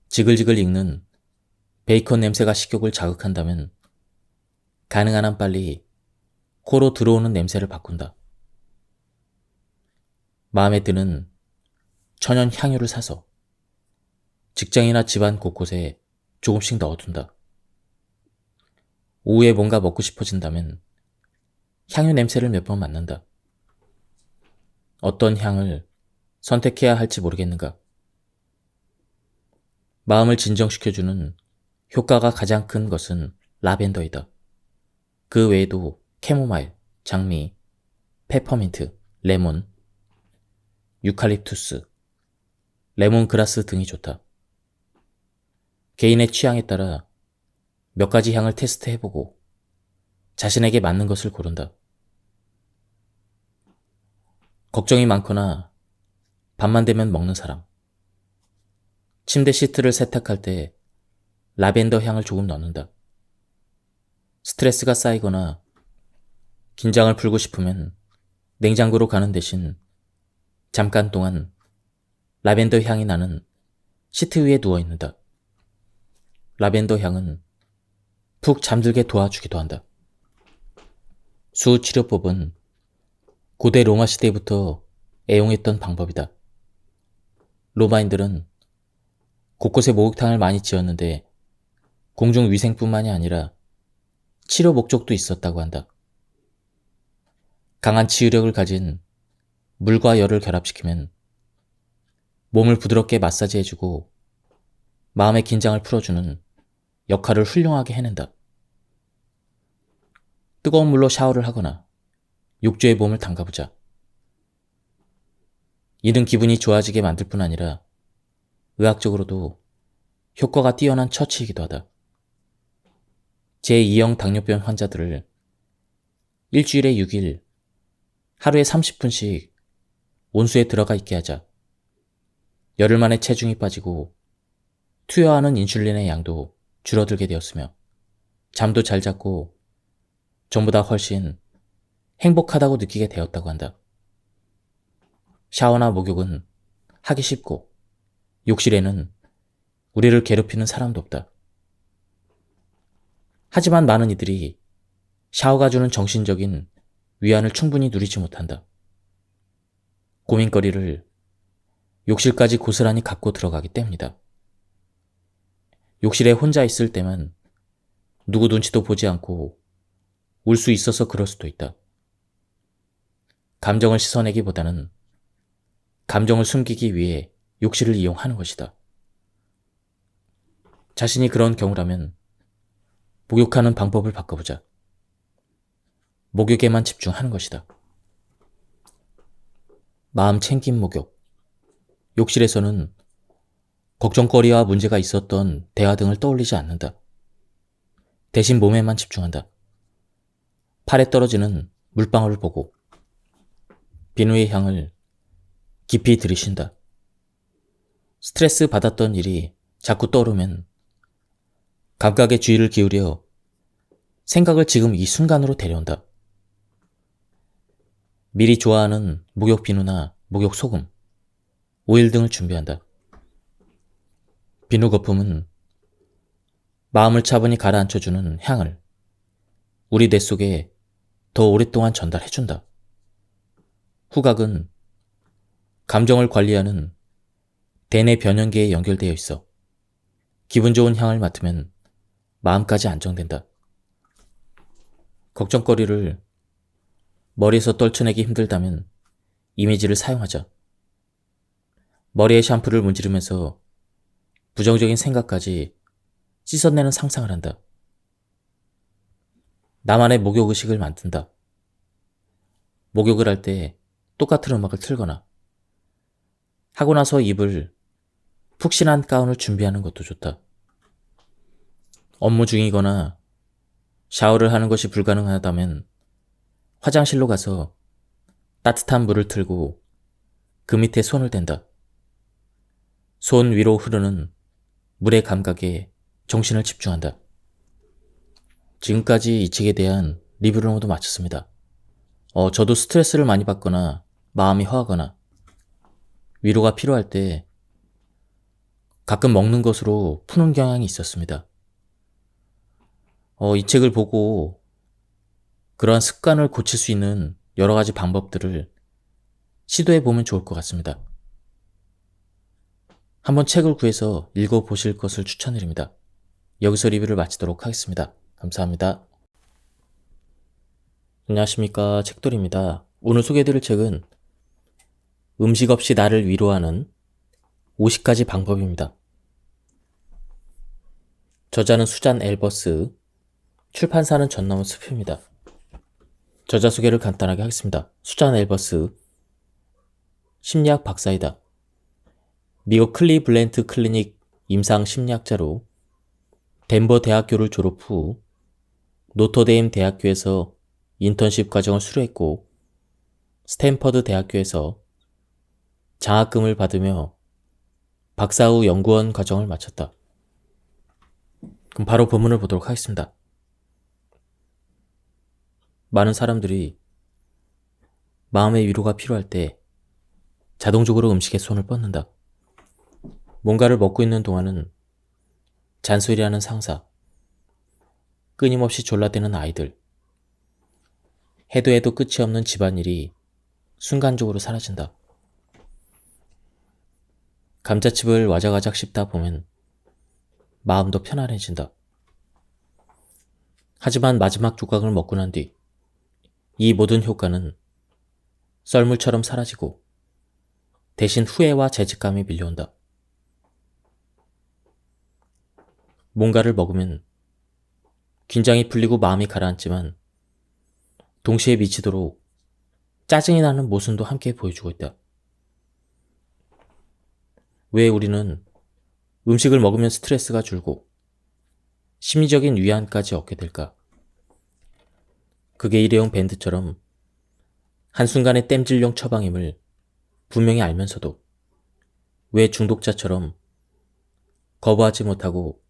지글지글 익는 베이컨 냄새가 식욕을 자극한다면 가능한 한 빨리 코로 들어오는 냄새를 바꾼다. 마음에 드는 천연 향유를 사서 직장이나 집안 곳곳에 조금씩 넣어둔다. 오후에 뭔가 먹고 싶어진다면 향유 냄새를 몇 번 맡는다. 어떤 향을 선택해야 할지 모르겠는가? 마음을 진정시켜주는 효과가 가장 큰 것은 라벤더이다. 그 외에도 캐모마일, 장미, 페퍼민트, 레몬, 유칼립투스, 레몬그라스 등이 좋다. 개인의 취향에 따라 몇 가지 향을 테스트해보고 자신에게 맞는 것을 고른다. 걱정이 많거나 밤만 되면 먹는 사람. 침대 시트를 세탁할 때 라벤더 향을 조금 넣는다. 스트레스가 쌓이거나 긴장을 풀고 싶으면 냉장고로 가는 대신 잠깐 동안 라벤더 향이 나는 시트 위에 누워 있는다. 라벤더 향은 푹 잠들게 도와주기도 한다. 수치료법은 고대 로마 시대부터 애용했던 방법이다. 로마인들은 곳곳에 목욕탕을 많이 지었는데 공중 위생뿐만이 아니라 치료 목적도 있었다고 한다. 강한 치유력을 가진 물과 열을 결합시키면 몸을 부드럽게 마사지해주고 마음의 긴장을 풀어주는 역할을 훌륭하게 해낸다. 뜨거운 물로 샤워를 하거나 욕조에 몸을 담가보자. 이는 기분이 좋아지게 만들 뿐 아니라 의학적으로도 효과가 뛰어난 처치이기도 하다. 제2형 당뇨병 환자들을 일주일에 6일, 하루에 30분씩 온수에 들어가 있게 하자. 열흘 만에 체중이 빠지고 투여하는 인슐린의 양도 줄어들게 되었으며 잠도 잘 잤고 전보다 훨씬 행복하다고 느끼게 되었다고 한다. 샤워나 목욕은 하기 쉽고 욕실에는 우리를 괴롭히는 사람도 없다. 하지만 많은 이들이 샤워가 주는 정신적인 위안을 충분히 누리지 못한다. 고민거리를 욕실까지 고스란히 갖고 들어가기 때문이다. 욕실에 혼자 있을 때만 누구 눈치도 보지 않고 울 수 있어서 그럴 수도 있다. 감정을 씻어내기보다는 감정을 숨기기 위해 욕실을 이용하는 것이다. 자신이 그런 경우라면 목욕하는 방법을 바꿔보자. 목욕에만 집중하는 것이다. 마음 챙김 목욕. 욕실에서는 걱정거리와 문제가 있었던 대화 등을 떠올리지 않는다. 대신 몸에만 집중한다. 팔에 떨어지는 물방울을 보고 비누의 향을 깊이 들이쉰다. 스트레스 받았던 일이 자꾸 떠오르면 감각의 주의를 기울여 생각을 지금 이 순간으로 데려온다. 미리 좋아하는 목욕 비누나 목욕 소금, 오일 등을 준비한다. 비누 거품은 마음을 차분히 가라앉혀주는 향을 우리 뇌 속에 더 오랫동안 전달해준다. 후각은 감정을 관리하는 대뇌 변연계에 연결되어 있어 기분 좋은 향을 맡으면 마음까지 안정된다. 걱정거리를 머리에서 떨쳐내기 힘들다면 이미지를 사용하자. 머리에 샴푸를 문지르면서 부정적인 생각까지 씻어내는 상상을 한다. 나만의 목욕의식을 만든다. 목욕을 할 때 똑같은 음악을 틀거나 하고 나서 입을 푹신한 가운을 준비하는 것도 좋다. 업무 중이거나 샤워를 하는 것이 불가능하다면 화장실로 가서 따뜻한 물을 틀고 그 밑에 손을 댄다. 손 위로 흐르는 물의 감각에 정신을 집중한다. 지금까지 이 책에 대한 리뷰를 모두 마쳤습니다. 저도 스트레스를 많이 받거나 마음이 허하거나 위로가 필요할 때 가끔 먹는 것으로 푸는 경향이 있었습니다. 이 책을 보고 그러한 습관을 고칠 수 있는 여러 가지 방법들을 시도해 보면 좋을 것 같습니다. 한번 책을 구해서 읽어보실 것을 추천드립니다. 여기서 리뷰를 마치도록 하겠습니다. 감사합니다. 안녕하십니까, 책돌이입니다. 오늘 소개해드릴 책은 음식 없이 나를 위로하는 50가지 방법입니다. 저자는 수잔 엘버스, 출판사는 전나무 숲입니다. 저자 소개를 간단하게 하겠습니다. 수잔 엘버스, 심리학 박사이다. 미국 클리블랜드 클리닉 임상 심리학자로 덴버 대학교를 졸업 후 노터데임 대학교에서 인턴십 과정을 수료했고 스탠퍼드 대학교에서 장학금을 받으며 박사 후 연구원 과정을 마쳤다. 그럼 바로 본문을 보도록 하겠습니다. 많은 사람들이 마음의 위로가 필요할 때 자동적으로 음식에 손을 뻗는다. 뭔가를 먹고 있는 동안은 잔소리하는 상사, 끊임없이 졸라대는 아이들, 해도 해도 끝이 없는 집안일이 순간적으로 사라진다. 감자칩을 와작와작 씹다 보면 마음도 편안해진다. 하지만 마지막 조각을 먹고 난 뒤 이 모든 효과는 썰물처럼 사라지고 대신 후회와 죄책감이 밀려온다. 뭔가를 먹으면 긴장이 풀리고 마음이 가라앉지만 동시에 미치도록 짜증이 나는 모순도 함께 보여주고 있다. 왜 우리는 음식을 먹으면 스트레스가 줄고 심리적인 위안까지 얻게 될까? 그게 일회용 밴드처럼 한순간의 땜질용 처방임을 분명히 알면서도 왜 중독자처럼 거부하지 못하고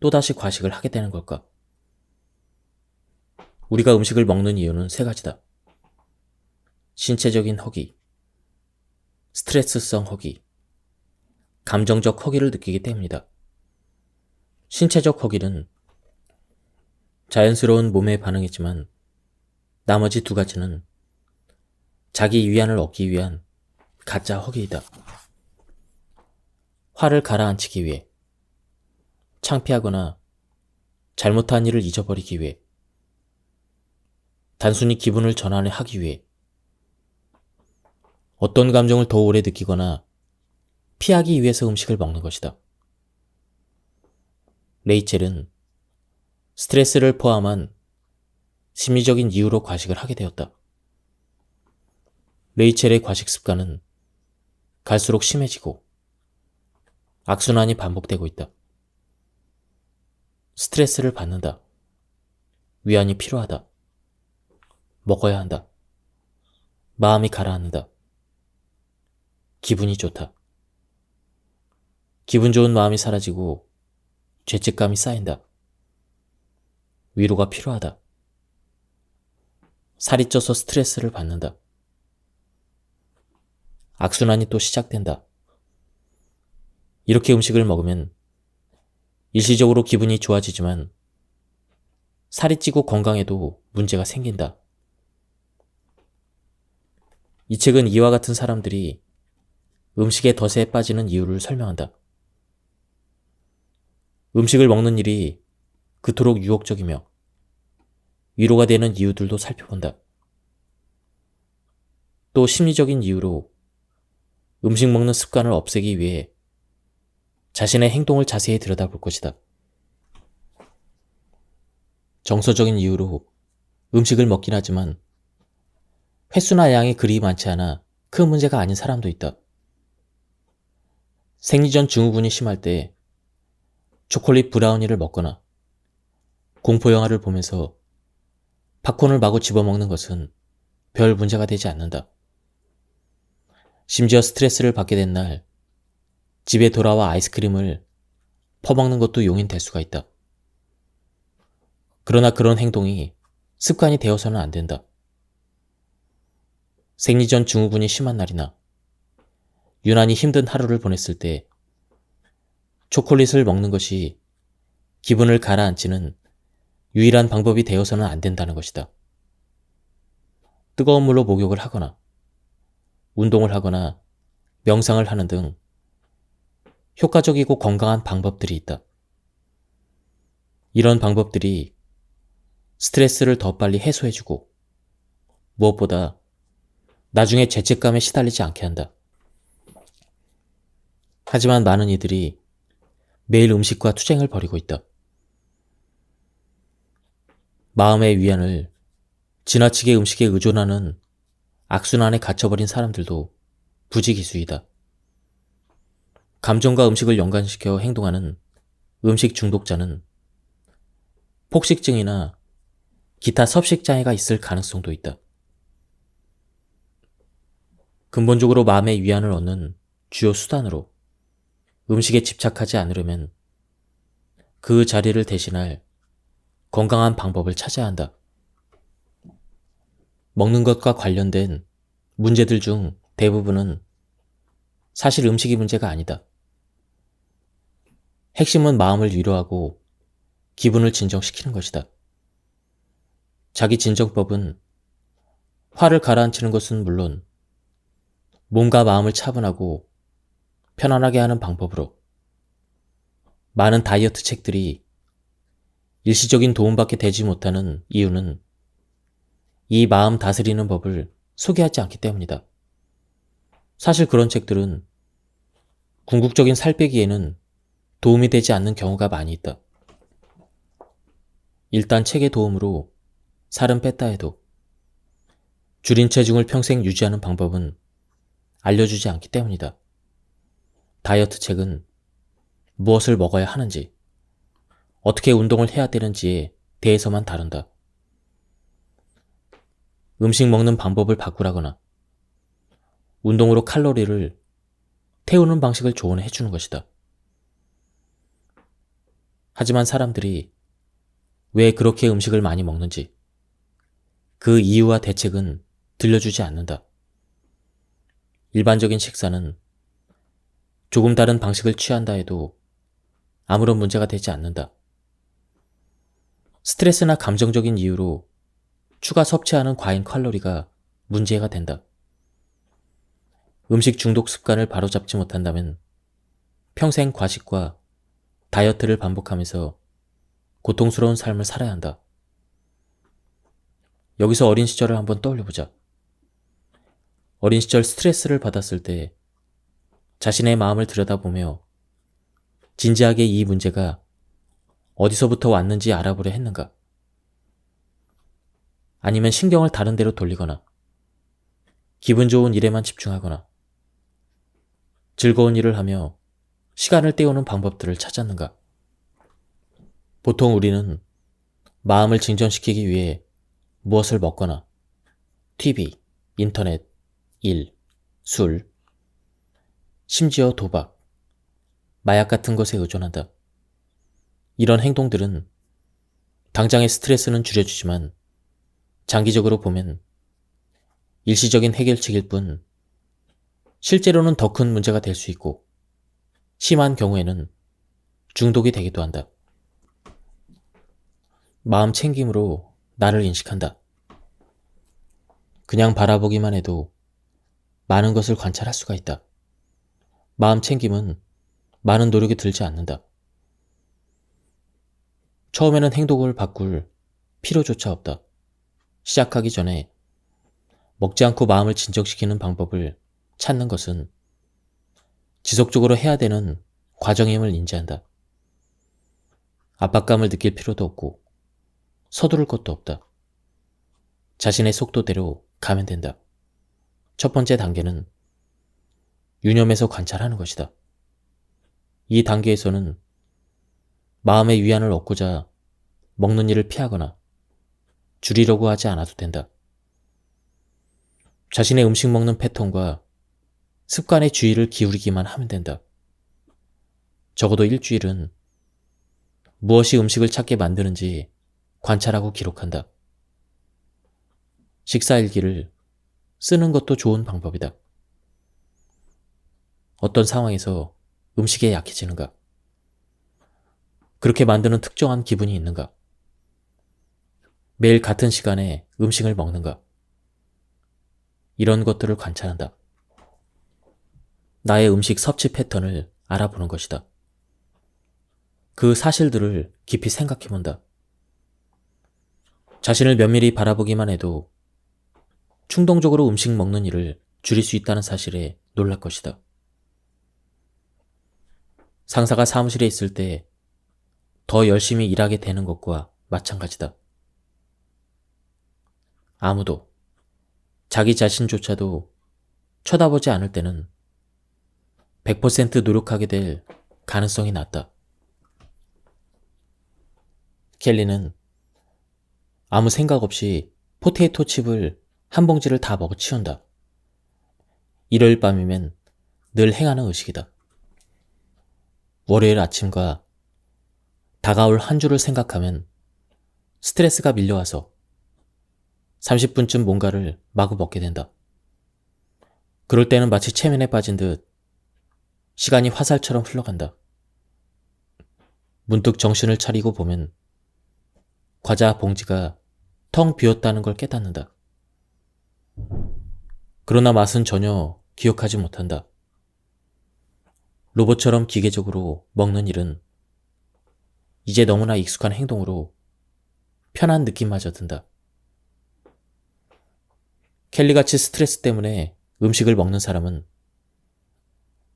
또다시 과식을 하게 되는 걸까? 우리가 음식을 먹는 이유는 세 가지다. 신체적인 허기, 스트레스성 허기, 감정적 허기를 느끼기 때문이다. 신체적 허기는 자연스러운 몸의 반응이지만 나머지 두 가지는 자기 위안을 얻기 위한 가짜 허기이다. 화를 가라앉히기 위해, 창피하거나 잘못한 일을 잊어버리기 위해, 단순히 기분을 전환하기 위해, 어떤 감정을 더 오래 느끼거나 피하기 위해서 음식을 먹는 것이다. 레이첼은 스트레스를 포함한 심리적인 이유로 과식을 하게 되었다. 레이첼의 과식 습관은 갈수록 심해지고 악순환이 반복되고 있다. 스트레스를 받는다. 위안이 필요하다. 먹어야 한다. 마음이 가라앉는다. 기분이 좋다. 기분 좋은 마음이 사라지고 죄책감이 쌓인다. 위로가 필요하다. 살이 쪄서 스트레스를 받는다. 악순환이 또 시작된다. 이렇게 음식을 먹으면 일시적으로 기분이 좋아지지만 살이 찌고 건강에도 문제가 생긴다. 이 책은 이와 같은 사람들이 음식의 덫에 빠지는 이유를 설명한다. 음식을 먹는 일이 그토록 유혹적이며 위로가 되는 이유들도 살펴본다. 또 심리적인 이유로 음식 먹는 습관을 없애기 위해 자신의 행동을 자세히 들여다볼 것이다. 정서적인 이유로 음식을 먹긴 하지만 횟수나 양이 그리 많지 않아 큰 문제가 아닌 사람도 있다. 생리전 증후군이 심할 때 초콜릿 브라우니를 먹거나 공포영화를 보면서 팝콘을 마구 집어먹는 것은 별 문제가 되지 않는다. 심지어 스트레스를 받게 된 날 집에 돌아와 아이스크림을 퍼먹는 것도 용인될 수가 있다. 그러나 그런 행동이 습관이 되어서는 안 된다. 생리전 증후군이 심한 날이나 유난히 힘든 하루를 보냈을 때 초콜릿을 먹는 것이 기분을 가라앉히는 유일한 방법이 되어서는 안 된다는 것이다. 뜨거운 물로 목욕을 하거나 운동을 하거나 명상을 하는 등 효과적이고 건강한 방법들이 있다. 이런 방법들이 스트레스를 더 빨리 해소해주고 무엇보다 나중에 죄책감에 시달리지 않게 한다. 하지만 많은 이들이 매일 음식과 투쟁을 벌이고 있다. 마음의 위안을 지나치게 음식에 의존하는 악순환에 갇혀버린 사람들도 부지기수이다. 감정과 음식을 연관시켜 행동하는 음식 중독자는 폭식증이나 기타 섭식장애가 있을 가능성도 있다. 근본적으로 마음의 위안을 얻는 주요 수단으로 음식에 집착하지 않으려면 그 자리를 대신할 건강한 방법을 찾아야 한다. 먹는 것과 관련된 문제들 중 대부분은 사실 음식이 문제가 아니다. 핵심은 마음을 위로하고 기분을 진정시키는 것이다. 자기 진정법은 화를 가라앉히는 것은 물론 몸과 마음을 차분하고 편안하게 하는 방법으로 많은 다이어트 책들이 일시적인 도움밖에 되지 못하는 이유는 이 마음 다스리는 법을 소개하지 않기 때문이다. 사실 그런 책들은 궁극적인 살 빼기에는 도움이 되지 않는 경우가 많이 있다. 일단 책의 도움으로 살은 뺐다 해도 줄인 체중을 평생 유지하는 방법은 알려주지 않기 때문이다. 다이어트 책은 무엇을 먹어야 하는지, 어떻게 운동을 해야 되는지에 대해서만 다룬다. 음식 먹는 방법을 바꾸라거나 운동으로 칼로리를 태우는 방식을 조언해 주는 것이다. 하지만 사람들이 왜 그렇게 음식을 많이 먹는지 그 이유와 대책은 들려주지 않는다. 일반적인 식사는 조금 다른 방식을 취한다 해도 아무런 문제가 되지 않는다. 스트레스나 감정적인 이유로 추가 섭취하는 과잉 칼로리가 문제가 된다. 음식 중독 습관을 바로잡지 못한다면 평생 과식과 다이어트를 반복하면서 고통스러운 삶을 살아야 한다. 여기서 어린 시절을 한번 떠올려보자. 어린 시절 스트레스를 받았을 때 자신의 마음을 들여다보며 진지하게 이 문제가 어디서부터 왔는지 알아보려 했는가? 아니면 신경을 다른 데로 돌리거나 기분 좋은 일에만 집중하거나 즐거운 일을 하며 시간을 때우는 방법들을 찾았는가? 보통 우리는 마음을 진정시키기 위해 무엇을 먹거나 TV, 인터넷, 일, 술, 심지어 도박, 마약 같은 것에 의존한다. 이런 행동들은 당장의 스트레스는 줄여주지만 장기적으로 보면 일시적인 해결책일 뿐 실제로는 더 큰 문제가 될 수 있고 심한 경우에는 중독이 되기도 한다. 마음 챙김으로 나를 인식한다. 그냥 바라보기만 해도 많은 것을 관찰할 수가 있다. 마음 챙김은 많은 노력이 들지 않는다. 처음에는 행동을 바꿀 필요조차 없다. 시작하기 전에 먹지 않고 마음을 진정시키는 방법을 찾는 것은 지속적으로 해야 되는 과정임을 인지한다. 압박감을 느낄 필요도 없고 서두를 것도 없다. 자신의 속도대로 가면 된다. 첫 번째 단계는 유념해서 관찰하는 것이다. 이 단계에서는 마음의 위안을 얻고자 먹는 일을 피하거나 줄이려고 하지 않아도 된다. 자신의 음식 먹는 패턴과 습관의 주의를 기울이기만 하면 된다. 적어도 일주일은 무엇이 음식을 찾게 만드는지 관찰하고 기록한다. 식사일기를 쓰는 것도 좋은 방법이다. 어떤 상황에서 음식에 약해지는가? 그렇게 만드는 특정한 기분이 있는가? 매일 같은 시간에 음식을 먹는가? 이런 것들을 관찰한다. 나의 음식 섭취 패턴을 알아보는 것이다. 그 사실들을 깊이 생각해본다. 자신을 면밀히 바라보기만 해도 충동적으로 음식 먹는 일을 줄일 수 있다는 사실에 놀랄 것이다. 상사가 사무실에 있을 때 더 열심히 일하게 되는 것과 마찬가지다. 아무도, 자기 자신조차도 쳐다보지 않을 때는 100% 노력하게 될 가능성이 낮다. 켈리는 아무 생각 없이 포테이토 칩을 한 봉지를 다 먹어치운다. 일요일 밤이면 늘 행하는 의식이다. 월요일 아침과 다가올 한 주를 생각하면 스트레스가 밀려와서 30분쯤 뭔가를 마구 먹게 된다. 그럴 때는 마치 최면에 빠진 듯 시간이 화살처럼 흘러간다. 문득 정신을 차리고 보면 과자 봉지가 텅 비었다는 걸 깨닫는다. 그러나 맛은 전혀 기억하지 못한다. 로봇처럼 기계적으로 먹는 일은 이제 너무나 익숙한 행동으로 편한 느낌마저 든다. 켈리같이 스트레스 때문에 음식을 먹는 사람은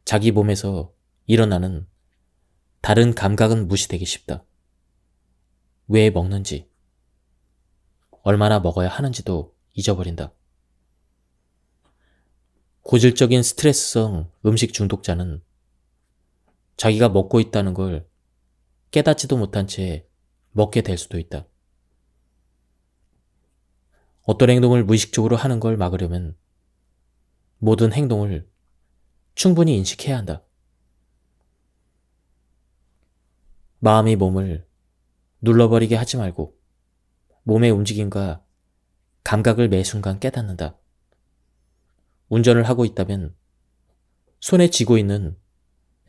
자기 몸에서 일어나는 다른 감각은 무시되기 쉽다. 왜 먹는지, 얼마나 먹어야 하는지도 잊어버린다. 고질적인 스트레스성 음식 중독자는 자기가 먹고 있다는 걸 깨닫지도 못한 채 먹게 될 수도 있다. 어떤 행동을 무의식적으로 하는 걸 막으려면 모든 행동을 충분히 인식해야 한다. 마음이 몸을 눌러버리게 하지 말고 몸의 움직임과 감각을 매 순간 깨닫는다. 운전을 하고 있다면 손에 쥐고 있는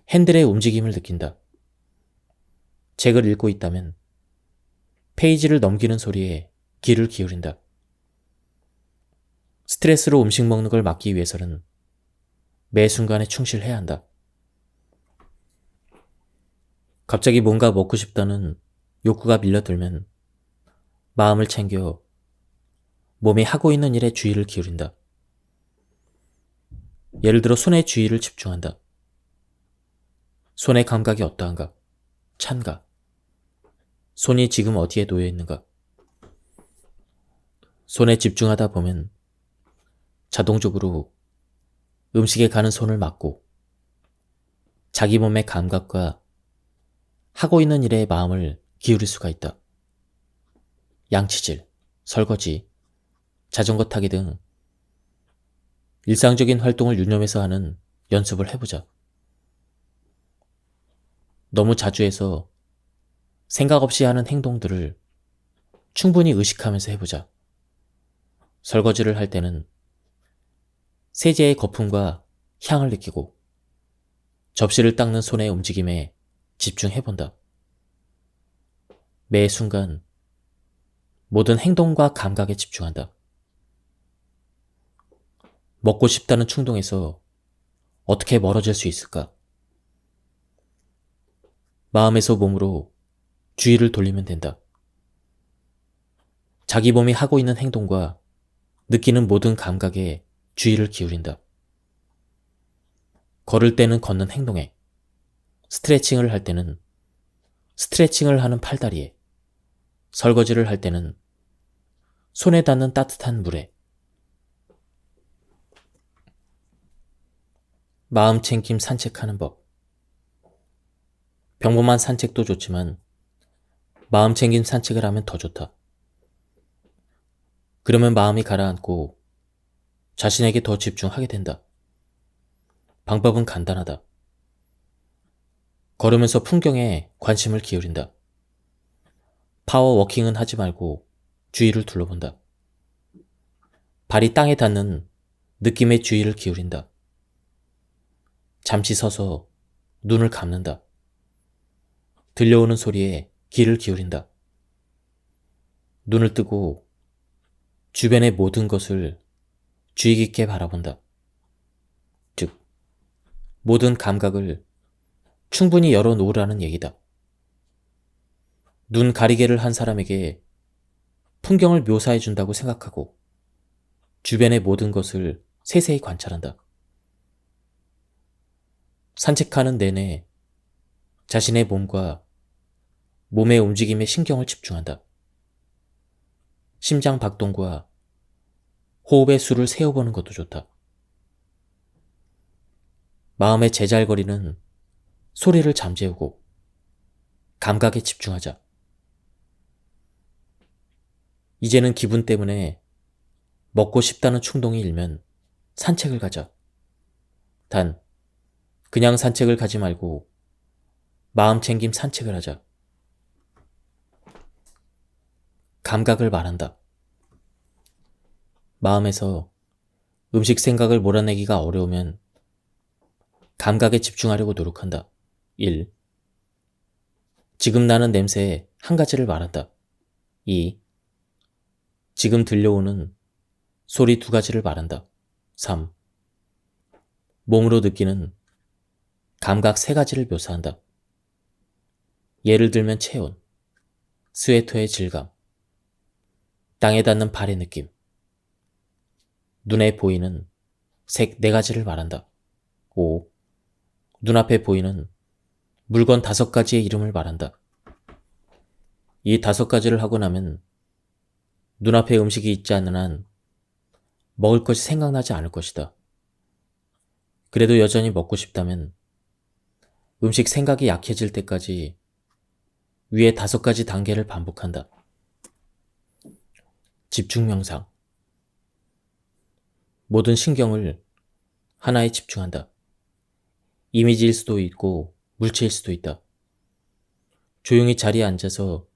핸들의 움직임을 느낀다. 책을 읽고 있다면 페이지를 넘기는 소리에 귀를 기울인다. 스트레스로 음식 먹는 걸 막기 위해서는 매 순간에 충실해야 한다. 갑자기 뭔가 먹고 싶다는 욕구가 밀려들면 마음을 챙겨 몸이 하고 있는 일에 주의를 기울인다. 예를 들어 손에 주의를 집중한다. 손의 감각이 어떠한가? 찬가? 손이 지금 어디에 놓여 있는가? 손에 집중하다 보면 자동적으로 음식에 가는 손을 막고 자기 몸의 감각과 하고 있는 일에 마음을 기울일 수가 있다. 양치질, 설거지, 자전거 타기 등 일상적인 활동을 유념해서 하는 연습을 해보자. 너무 자주 해서 생각 없이 하는 행동들을 충분히 의식하면서 해보자. 설거지를 할 때는 세제의 거품과 향을 느끼고 접시를 닦는 손의 움직임에 집중해본다. 매 순간 모든 행동과 감각에 집중한다. 먹고 싶다는 충동에서 어떻게 멀어질 수 있을까? 마음에서 몸으로 주의를 돌리면 된다. 자기 몸이 하고 있는 행동과 느끼는 모든 감각에 주의를 기울인다. 걸을 때는 걷는 행동에, 스트레칭을 할 때는 스트레칭을 하는 팔다리에, 설거지를 할 때는 손에 닿는 따뜻한 물에, 마음 챙김 산책하는 법. 평범한 산책도 좋지만 마음 챙김 산책을 하면 더 좋다. 그러면 마음이 가라앉고 자신에게 더 집중하게 된다. 방법은 간단하다. 걸으면서 풍경에 관심을 기울인다. 파워워킹은 하지 말고 주위를 둘러본다. 발이 땅에 닿는 느낌에 주의를 기울인다. 잠시 서서 눈을 감는다. 들려오는 소리에 귀를 기울인다. 눈을 뜨고 주변의 모든 것을 주의 깊게 바라본다. 즉, 모든 감각을 충분히 열어놓으라는 얘기다. 눈 가리개를 한 사람에게 풍경을 묘사해준다고 생각하고 주변의 모든 것을 세세히 관찰한다. 산책하는 내내 자신의 몸과 몸의 움직임에 신경을 집중한다. 심장 박동과 호흡의 수를 세어보는 것도 좋다. 마음의 제잘거리는 소리를 잠재우고 감각에 집중하자. 이제는 기분 때문에 먹고 싶다는 충동이 일면 산책을 가자. 단, 그냥 산책을 가지 말고 마음 챙김 산책을 하자. 감각을 말한다. 마음에서 음식 생각을 몰아내기가 어려우면 감각에 집중하려고 노력한다. 1. 지금 나는 냄새에 한 가지를 말한다. 2. 지금 들려오는 소리 두 가지를 말한다. 3. 몸으로 느끼는 감각 세 가지를 묘사한다. 예를 들면 체온, 스웨터의 질감, 땅에 닿는 발의 느낌, 눈에 보이는 색 네 가지를 말한다. 5. 눈앞에 보이는 물건 5가지의 이름을 말한다. 이 5가지를 하고 나면 눈앞에 음식이 있지 않는 한 먹을 것이 생각나지 않을 것이다. 그래도 여전히 먹고 싶다면 음식 생각이 약해질 때까지 위에 5가지 단계를 반복한다. 집중 명상. 모든 신경을 하나에 집중한다. 이미지일 수도 있고 물체일 수도 있다. 조용히 자리에 앉아서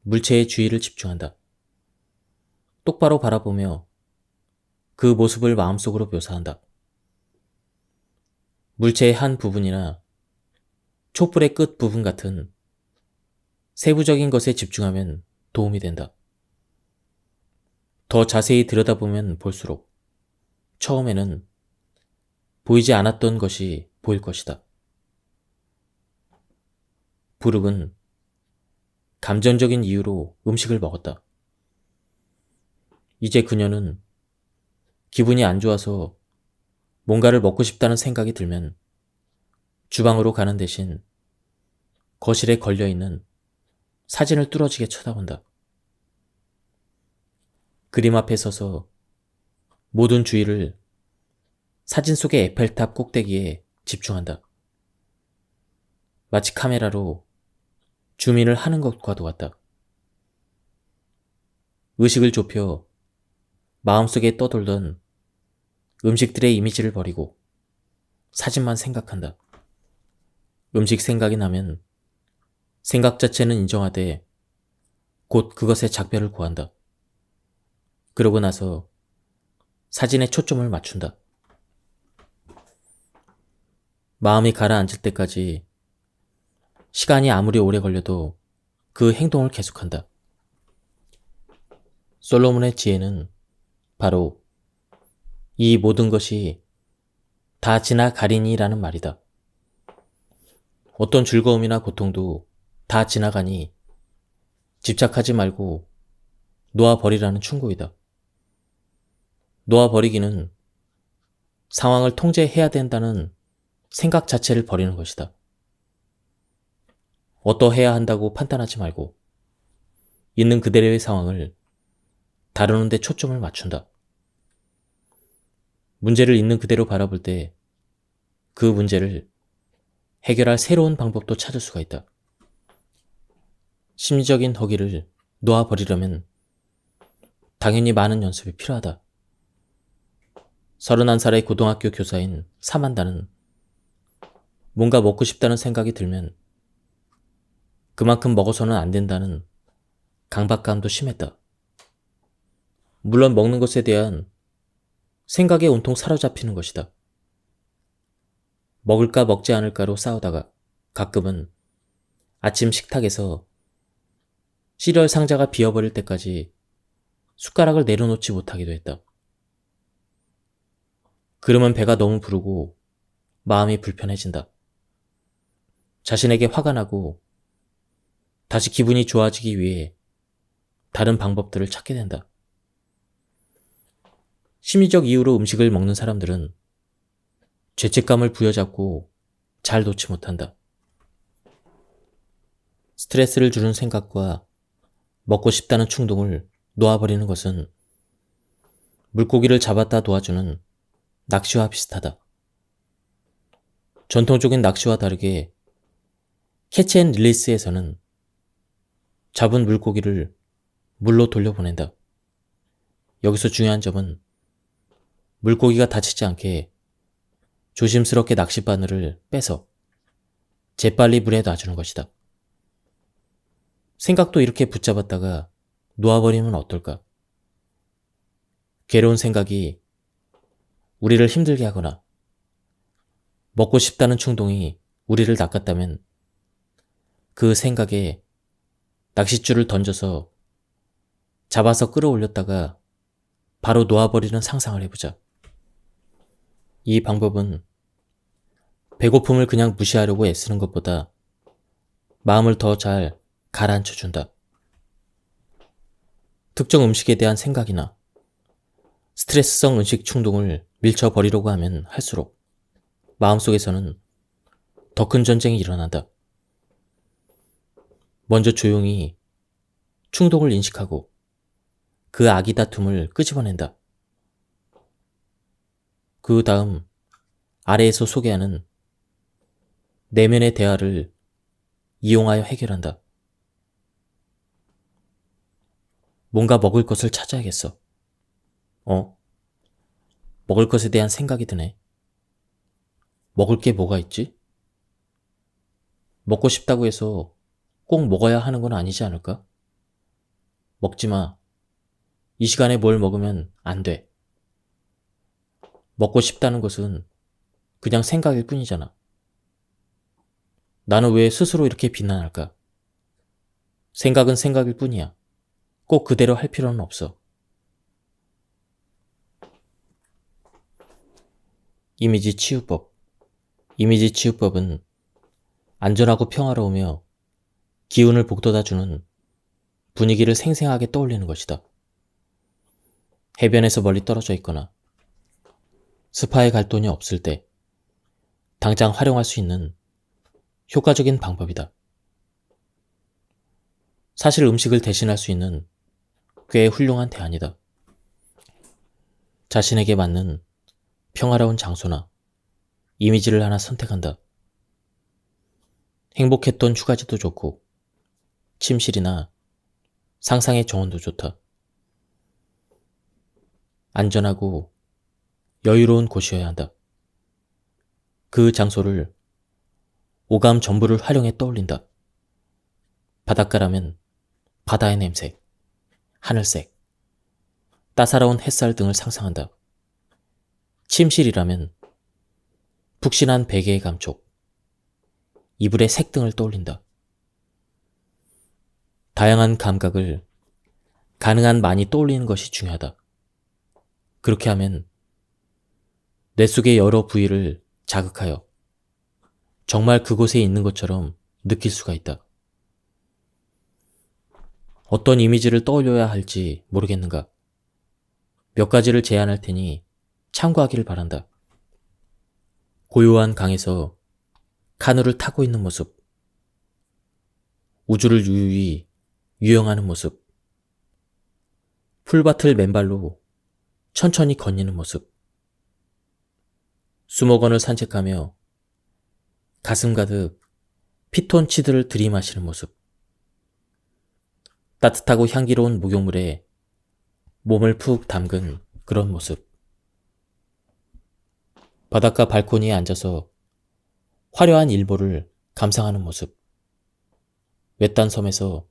물체의 주의를 집중한다. 똑바로 바라보며 그 모습을 마음속으로 묘사한다. 물체의 한 부분이나 촛불의 끝 부분 같은 세부적인 것에 집중하면 도움이 된다. 더 자세히 들여다보면 볼수록 처음에는 보이지 않았던 것이 보일 것이다. 부르은 감정적인 이유로 음식을 먹었다. 이제 그녀는 기분이 안 좋아서 뭔가를 먹고 싶다는 생각이 들면 주방으로 가는 대신 거실에 걸려있는 사진을 뚫어지게 쳐다본다. 그림 앞에 서서 모든 주의를 사진 속의 에펠탑 꼭대기에 집중한다. 마치 카메라로 줌인을 하는 것과도 같다. 의식을 좁혀 마음속에 떠돌던 음식들의 이미지를 버리고 사진만 생각한다. 음식 생각이 나면 생각 자체는 인정하되 곧 그것의 작별을 고한다. 그러고 나서 사진에 초점을 맞춘다. 마음이 가라앉을 때까지 시간이 아무리 오래 걸려도 그 행동을 계속한다. 솔로몬의 지혜는 바로 이 모든 것이 다 지나가리니라는 말이다. 어떤 즐거움이나 고통도 다 지나가니 집착하지 말고 놓아버리라는 충고이다. 놓아버리기는 상황을 통제해야 된다는 생각 자체를 버리는 것이다. 어떠해야 한다고 판단하지 말고 있는 그대로의 상황을 다루는 데 초점을 맞춘다. 문제를 있는 그대로 바라볼 때 그 문제를 해결할 새로운 방법도 찾을 수가 있다. 심리적인 허기를 놓아버리려면 당연히 많은 연습이 필요하다. 31살의 고등학교 교사인 사만다는 뭔가 먹고 싶다는 생각이 들면 그만큼 먹어서는 안 된다는 강박감도 심했다. 물론 먹는 것에 대한 생각에 온통 사로잡히는 것이다. 먹을까 먹지 않을까로 싸우다가 가끔은 아침 식탁에서 시리얼 상자가 비어버릴 때까지 숟가락을 내려놓지 못하기도 했다. 그러면 배가 너무 부르고 마음이 불편해진다. 자신에게 화가 나고 다시 기분이 좋아지기 위해 다른 방법들을 찾게 된다. 심리적 이유로 음식을 먹는 사람들은 죄책감을 부여잡고 잘 놓지 못한다. 스트레스를 주는 생각과 먹고 싶다는 충동을 놓아버리는 것은 물고기를 잡았다 놓아주는 낚시와 비슷하다. 전통적인 낚시와 다르게 캐치 앤 릴리스에서는 잡은 물고기를 물로 돌려보낸다. 여기서 중요한 점은 물고기가 다치지 않게 조심스럽게 낚싯바늘을 빼서 재빨리 물에 놔주는 것이다. 생각도 이렇게 붙잡았다가 놓아버리면 어떨까? 괴로운 생각이 우리를 힘들게 하거나 먹고 싶다는 충동이 우리를 낚았다면 그 생각에 낚싯줄을 던져서 잡아서 끌어올렸다가 바로 놓아버리는 상상을 해보자. 이 방법은 배고픔을 그냥 무시하려고 애쓰는 것보다 마음을 더 잘 가라앉혀준다. 특정 음식에 대한 생각이나 스트레스성 음식 충동을 밀쳐버리려고 하면 할수록 마음속에서는 더 큰 전쟁이 일어난다. 먼저 조용히 충동을 인식하고 그 아기 다툼을 끄집어낸다. 그 다음 아래에서 소개하는 내면의 대화를 이용하여 해결한다. 뭔가 먹을 것을 찾아야겠어. 먹을 것에 대한 생각이 드네. 먹을 게 뭐가 있지? 먹고 싶다고 해서 꼭 먹어야 하는 건 아니지 않을까? 먹지 마. 이 시간에 뭘 먹으면 안 돼. 먹고 싶다는 것은 그냥 생각일 뿐이잖아. 나는 왜 스스로 이렇게 비난할까? 생각은 생각일 뿐이야. 꼭 그대로 할 필요는 없어. 이미지 치유법. 이미지 치유법은 안전하고 평화로우며 기운을 북돋아주는 분위기를 생생하게 떠올리는 것이다. 해변에서 멀리 떨어져 있거나 스파에 갈 돈이 없을 때 당장 활용할 수 있는 효과적인 방법이다. 사실 음식을 대신할 수 있는 꽤 훌륭한 대안이다. 자신에게 맞는 평화로운 장소나 이미지를 하나 선택한다. 행복했던 휴가지도 좋고 침실이나 상상의 정원도 좋다. 안전하고 여유로운 곳이어야 한다. 그 장소를 오감 전부를 활용해 떠올린다. 바닷가라면 바다의 냄새, 하늘색, 따사로운 햇살 등을 상상한다. 침실이라면 푹신한 베개의 감촉, 이불의 색 등을 떠올린다. 다양한 감각을 가능한 많이 떠올리는 것이 중요하다. 그렇게 하면 뇌 속의 여러 부위를 자극하여 정말 그곳에 있는 것처럼 느낄 수가 있다. 어떤 이미지를 떠올려야 할지 모르겠는가? 몇 가지를 제안할 테니 참고하기를 바란다. 고요한 강에서 카누를 타고 있는 모습, 우주를 유유히 유영하는 모습, 풀밭을 맨발로 천천히 거니는 모습, 수목원을 산책하며 가슴 가득 피톤치드를 들이마시는 모습, 따뜻하고 향기로운 목욕물에 몸을 푹 담근 그런 모습, 바닷가 발코니에 앉아서 화려한 일몰을 감상하는 모습, 외딴 섬에서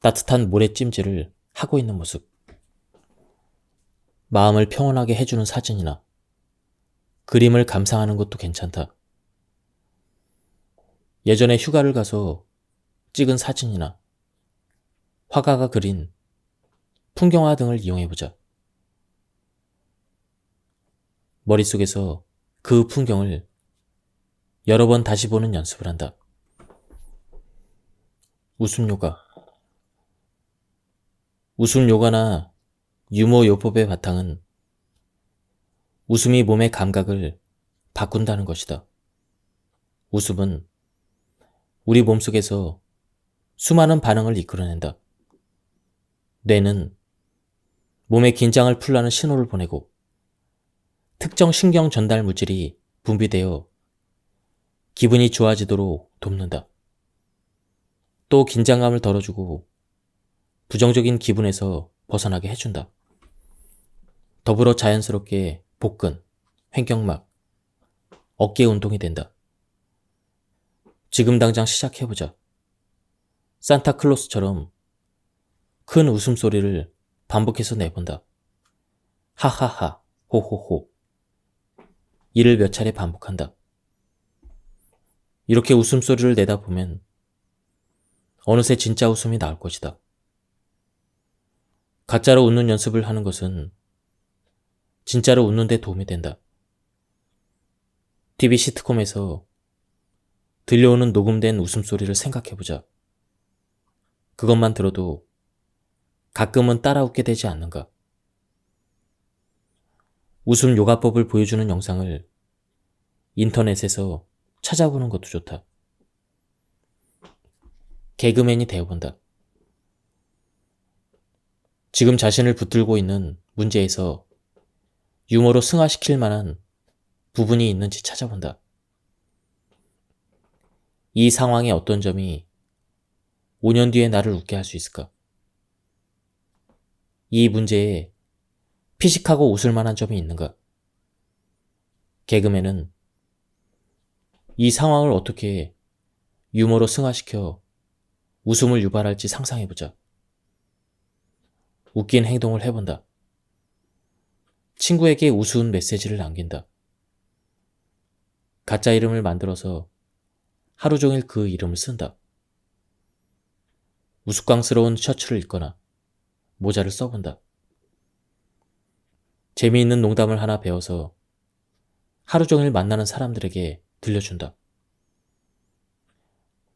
따뜻한 모래찜질을 하고 있는 모습, 마음을 평온하게 해주는 사진이나 그림을 감상하는 것도 괜찮다. 예전에 휴가를 가서 찍은 사진이나 화가가 그린 풍경화 등을 이용해보자. 머릿속에서 그 풍경을 여러 번 다시 보는 연습을 한다. 웃음 요가. 웃음 요가나 유머 요법의 바탕은 웃음이 몸의 감각을 바꾼다는 것이다. 웃음은 우리 몸속에서 수많은 반응을 이끌어낸다. 뇌는 몸의 긴장을 풀라는 신호를 보내고 특정 신경 전달 물질이 분비되어 기분이 좋아지도록 돕는다. 또 긴장감을 덜어주고 부정적인 기분에서 벗어나게 해준다. 더불어 자연스럽게 복근, 횡격막, 어깨 운동이 된다. 지금 당장 시작해보자. 산타클로스처럼 큰 웃음소리를 반복해서 내본다. 하하하, 호호호. 이를 몇 차례 반복한다. 이렇게 웃음소리를 내다 보면 어느새 진짜 웃음이 나올 것이다. 가짜로 웃는 연습을 하는 것은 진짜로 웃는 데 도움이 된다. TV 시트콤에서 들려오는 녹음된 웃음소리를 생각해보자. 그것만 들어도 가끔은 따라 웃게 되지 않는가? 웃음 요가법을 보여주는 영상을 인터넷에서 찾아보는 것도 좋다. 개그맨이 되어본다. 지금 자신을 붙들고 있는 문제에서 유머로 승화시킬 만한 부분이 있는지 찾아본다. 이 상황의 어떤 점이 5년 뒤에 나를 웃게 할 수 있을까? 이 문제에 피식하고 웃을 만한 점이 있는가? 개그맨은 이 상황을 어떻게 유머로 승화시켜 웃음을 유발할지 상상해보자. 웃긴 행동을 해본다. 친구에게 우스운 메시지를 남긴다. 가짜 이름을 만들어서 하루 종일 그 이름을 쓴다. 우스꽝스러운 셔츠를 입거나 모자를 써본다. 재미있는 농담을 하나 배워서 하루 종일 만나는 사람들에게 들려준다.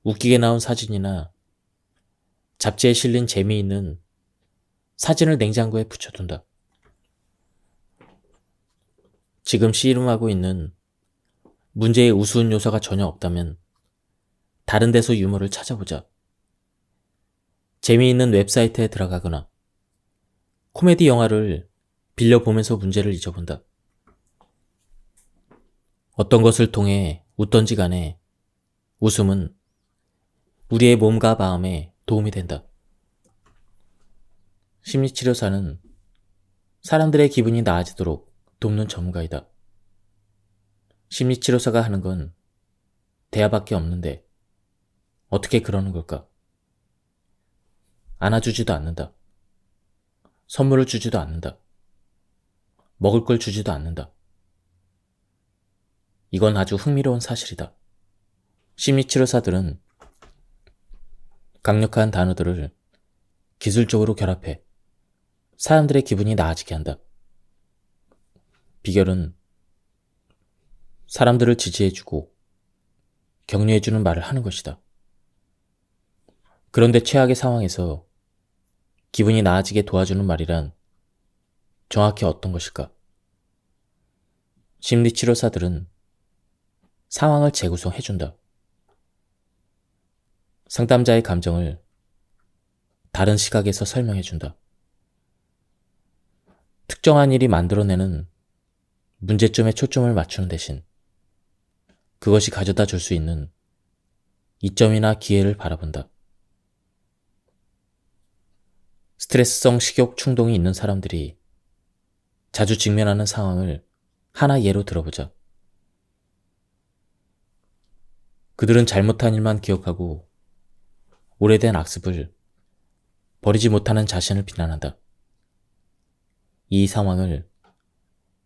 웃기게 나온 사진이나 잡지에 실린 재미있는 사진을 냉장고에 붙여둔다. 지금 씨름하고 있는 문제의 우스운 요소가 전혀 없다면 다른 데서 유머를 찾아보자. 재미있는 웹사이트에 들어가거나 코미디 영화를 빌려보면서 문제를 잊어본다. 어떤 것을 통해 웃던지 간에 웃음은 우리의 몸과 마음에 도움이 된다. 심리치료사는 사람들의 기분이 나아지도록 돕는 전문가이다. 심리치료사가 하는 건 대화밖에 없는데 어떻게 그러는 걸까? 안아주지도 않는다. 선물을 주지도 않는다. 먹을 걸 주지도 않는다. 이건 아주 흥미로운 사실이다. 심리치료사들은 강력한 단어들을 기술적으로 결합해 사람들의 기분이 나아지게 한다. 비결은 사람들을 지지해주고 격려해주는 말을 하는 것이다. 그런데 최악의 상황에서 기분이 나아지게 도와주는 말이란 정확히 어떤 것일까? 심리치료사들은 상황을 재구성해준다. 상담자의 감정을 다른 시각에서 설명해준다. 특정한 일이 만들어내는 문제점에 초점을 맞추는 대신 그것이 가져다 줄 수 있는 이점이나 기회를 바라본다. 스트레스성 식욕 충동이 있는 사람들이 자주 직면하는 상황을 하나 예로 들어보자. 그들은 잘못한 일만 기억하고 오래된 악습을 버리지 못하는 자신을 비난한다. 이 상황을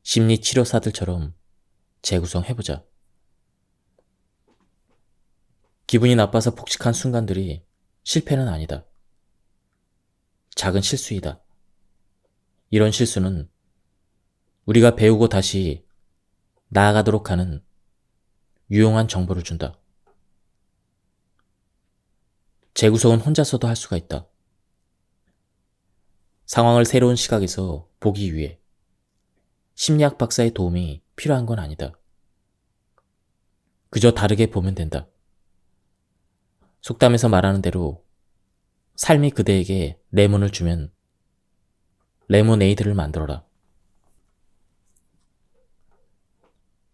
심리치료사들처럼 재구성해보자. 기분이 나빠서 폭식한 순간들이 실패는 아니다. 작은 실수이다. 이런 실수는 우리가 배우고 다시 나아가도록 하는 유용한 정보를 준다. 재구성은 혼자서도 할 수가 있다. 상황을 새로운 시각에서 보기 위해 심리학 박사의 도움이 필요한 건 아니다. 그저 다르게 보면 된다. 속담에서 말하는 대로 삶이 그대에게 레몬을 주면 레모네이드를 만들어라.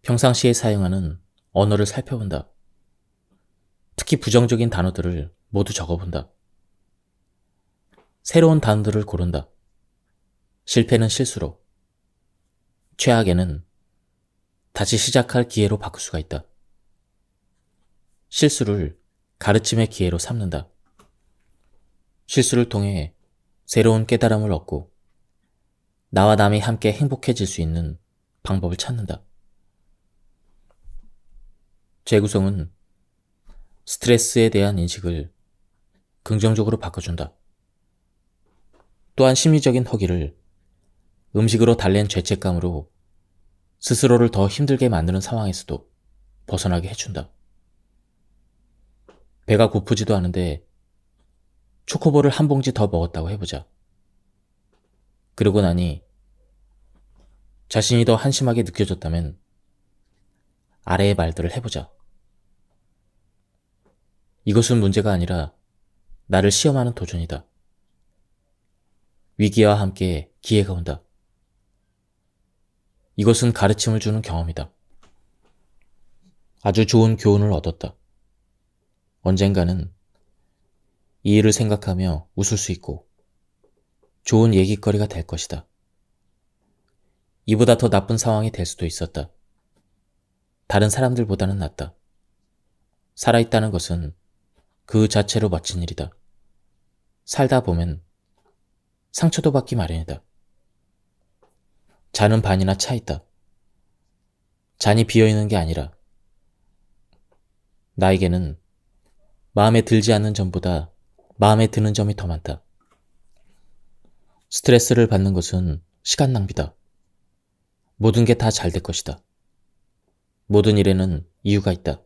평상시에 사용하는 언어를 살펴본다. 특히 부정적인 단어들을 모두 적어본다. 새로운 단어들을 고른다. 실패는 실수로, 최악에는 다시 시작할 기회로 바꿀 수가 있다. 실수를 가르침의 기회로 삼는다. 실수를 통해 새로운 깨달음을 얻고 나와 남이 함께 행복해질 수 있는 방법을 찾는다. 재구성은 스트레스에 대한 인식을 긍정적으로 바꿔준다. 또한 심리적인 허기를 음식으로 달랜 죄책감으로 스스로를 더 힘들게 만드는 상황에서도 벗어나게 해준다. 배가 고프지도 않은데 초코볼을 한 봉지 더 먹었다고 해보자. 그러고 나니 자신이 더 한심하게 느껴졌다면 아래의 말들을 해보자. 이것은 문제가 아니라 나를 시험하는 도전이다. 위기와 함께 기회가 온다. 이것은 가르침을 주는 경험이다. 아주 좋은 교훈을 얻었다. 언젠가는 이 일을 생각하며 웃을 수 있고 좋은 얘기거리가 될 것이다. 이보다 더 나쁜 상황이 될 수도 있었다. 다른 사람들보다는 낫다. 살아있다는 것은 그 자체로 멋진 일이다. 살다 보면 상처도 받기 마련이다. 잔은 반이나 차 있다. 잔이 비어있는 게 아니라 나에게는 마음에 들지 않는 점보다 마음에 드는 점이 더 많다. 스트레스를 받는 것은 시간 낭비다. 모든 게 다 잘 될 것이다. 모든 일에는 이유가 있다.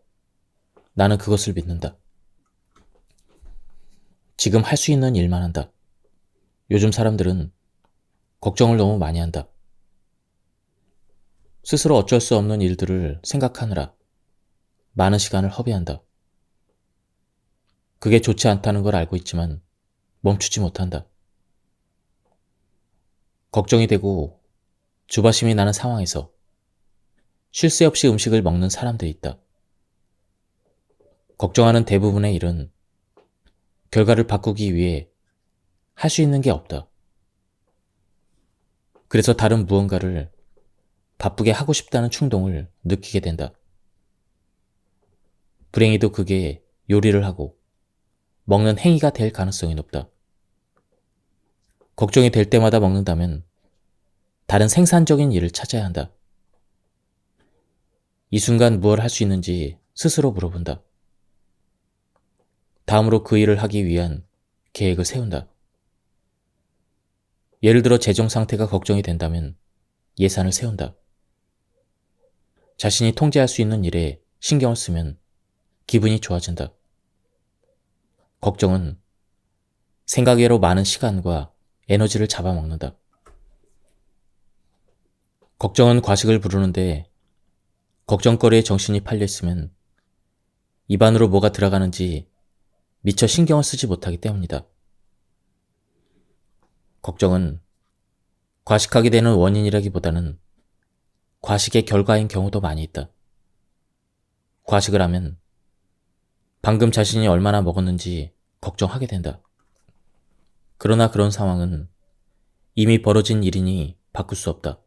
나는 그것을 믿는다. 지금 할 수 있는 일만 한다. 요즘 사람들은 걱정을 너무 많이 한다. 스스로 어쩔 수 없는 일들을 생각하느라 많은 시간을 허비한다. 그게 좋지 않다는 걸 알고 있지만 멈추지 못한다. 걱정이 되고 조바심이 나는 상황에서 쉴 새 없이 음식을 먹는 사람들이 있다. 걱정하는 대부분의 일은 결과를 바꾸기 위해 할 수 있는 게 없다. 그래서 다른 무언가를 바쁘게 하고 싶다는 충동을 느끼게 된다. 불행히도 그게 요리를 하고 먹는 행위가 될 가능성이 높다. 걱정이 될 때마다 먹는다면 다른 생산적인 일을 찾아야 한다. 이 순간 무엇을 할 수 있는지 스스로 물어본다. 다음으로 그 일을 하기 위한 계획을 세운다. 예를 들어 재정 상태가 걱정이 된다면 예산을 세운다. 자신이 통제할 수 있는 일에 신경을 쓰면 기분이 좋아진다. 걱정은 생각 외로 많은 시간과 에너지를 잡아먹는다. 걱정은 과식을 부르는데 걱정거리에 정신이 팔려있으면 입안으로 뭐가 들어가는지 미처 신경을 쓰지 못하기 때문이다. 걱정은 과식하게 되는 원인이라기보다는 과식의 결과인 경우도 많이 있다. 과식을 하면 방금 자신이 얼마나 먹었는지 걱정하게 된다. 그러나 그런 상황은 이미 벌어진 일이니 바꿀 수 없다.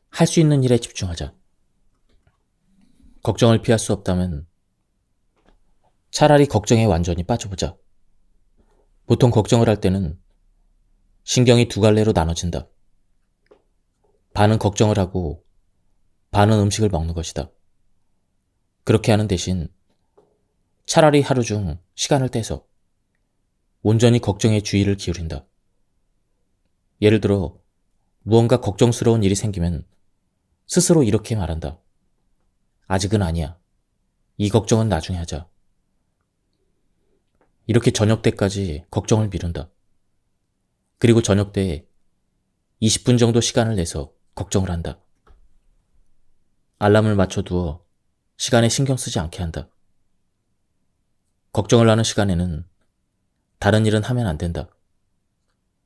할 수 있는 일에 집중하자. 걱정을 피할 수 없다면 차라리 걱정에 완전히 빠져보자. 보통 걱정을 할 때는 신경이 두 갈래로 나눠진다. 반은 걱정을 하고 반은 음식을 먹는 것이다. 그렇게 하는 대신 차라리 하루 중 시간을 떼서 온전히 걱정에 주의를 기울인다. 예를 들어 무언가 걱정스러운 일이 생기면 스스로 이렇게 말한다. 아직은 아니야. 이 걱정은 나중에 하자. 이렇게 저녁 때까지 걱정을 미룬다. 그리고 저녁 때 20분 정도 시간을 내서 걱정을 한다. 알람을 맞춰두어 시간에 신경 쓰지 않게 한다. 걱정을 하는 시간에는 다른 일은 하면 안 된다.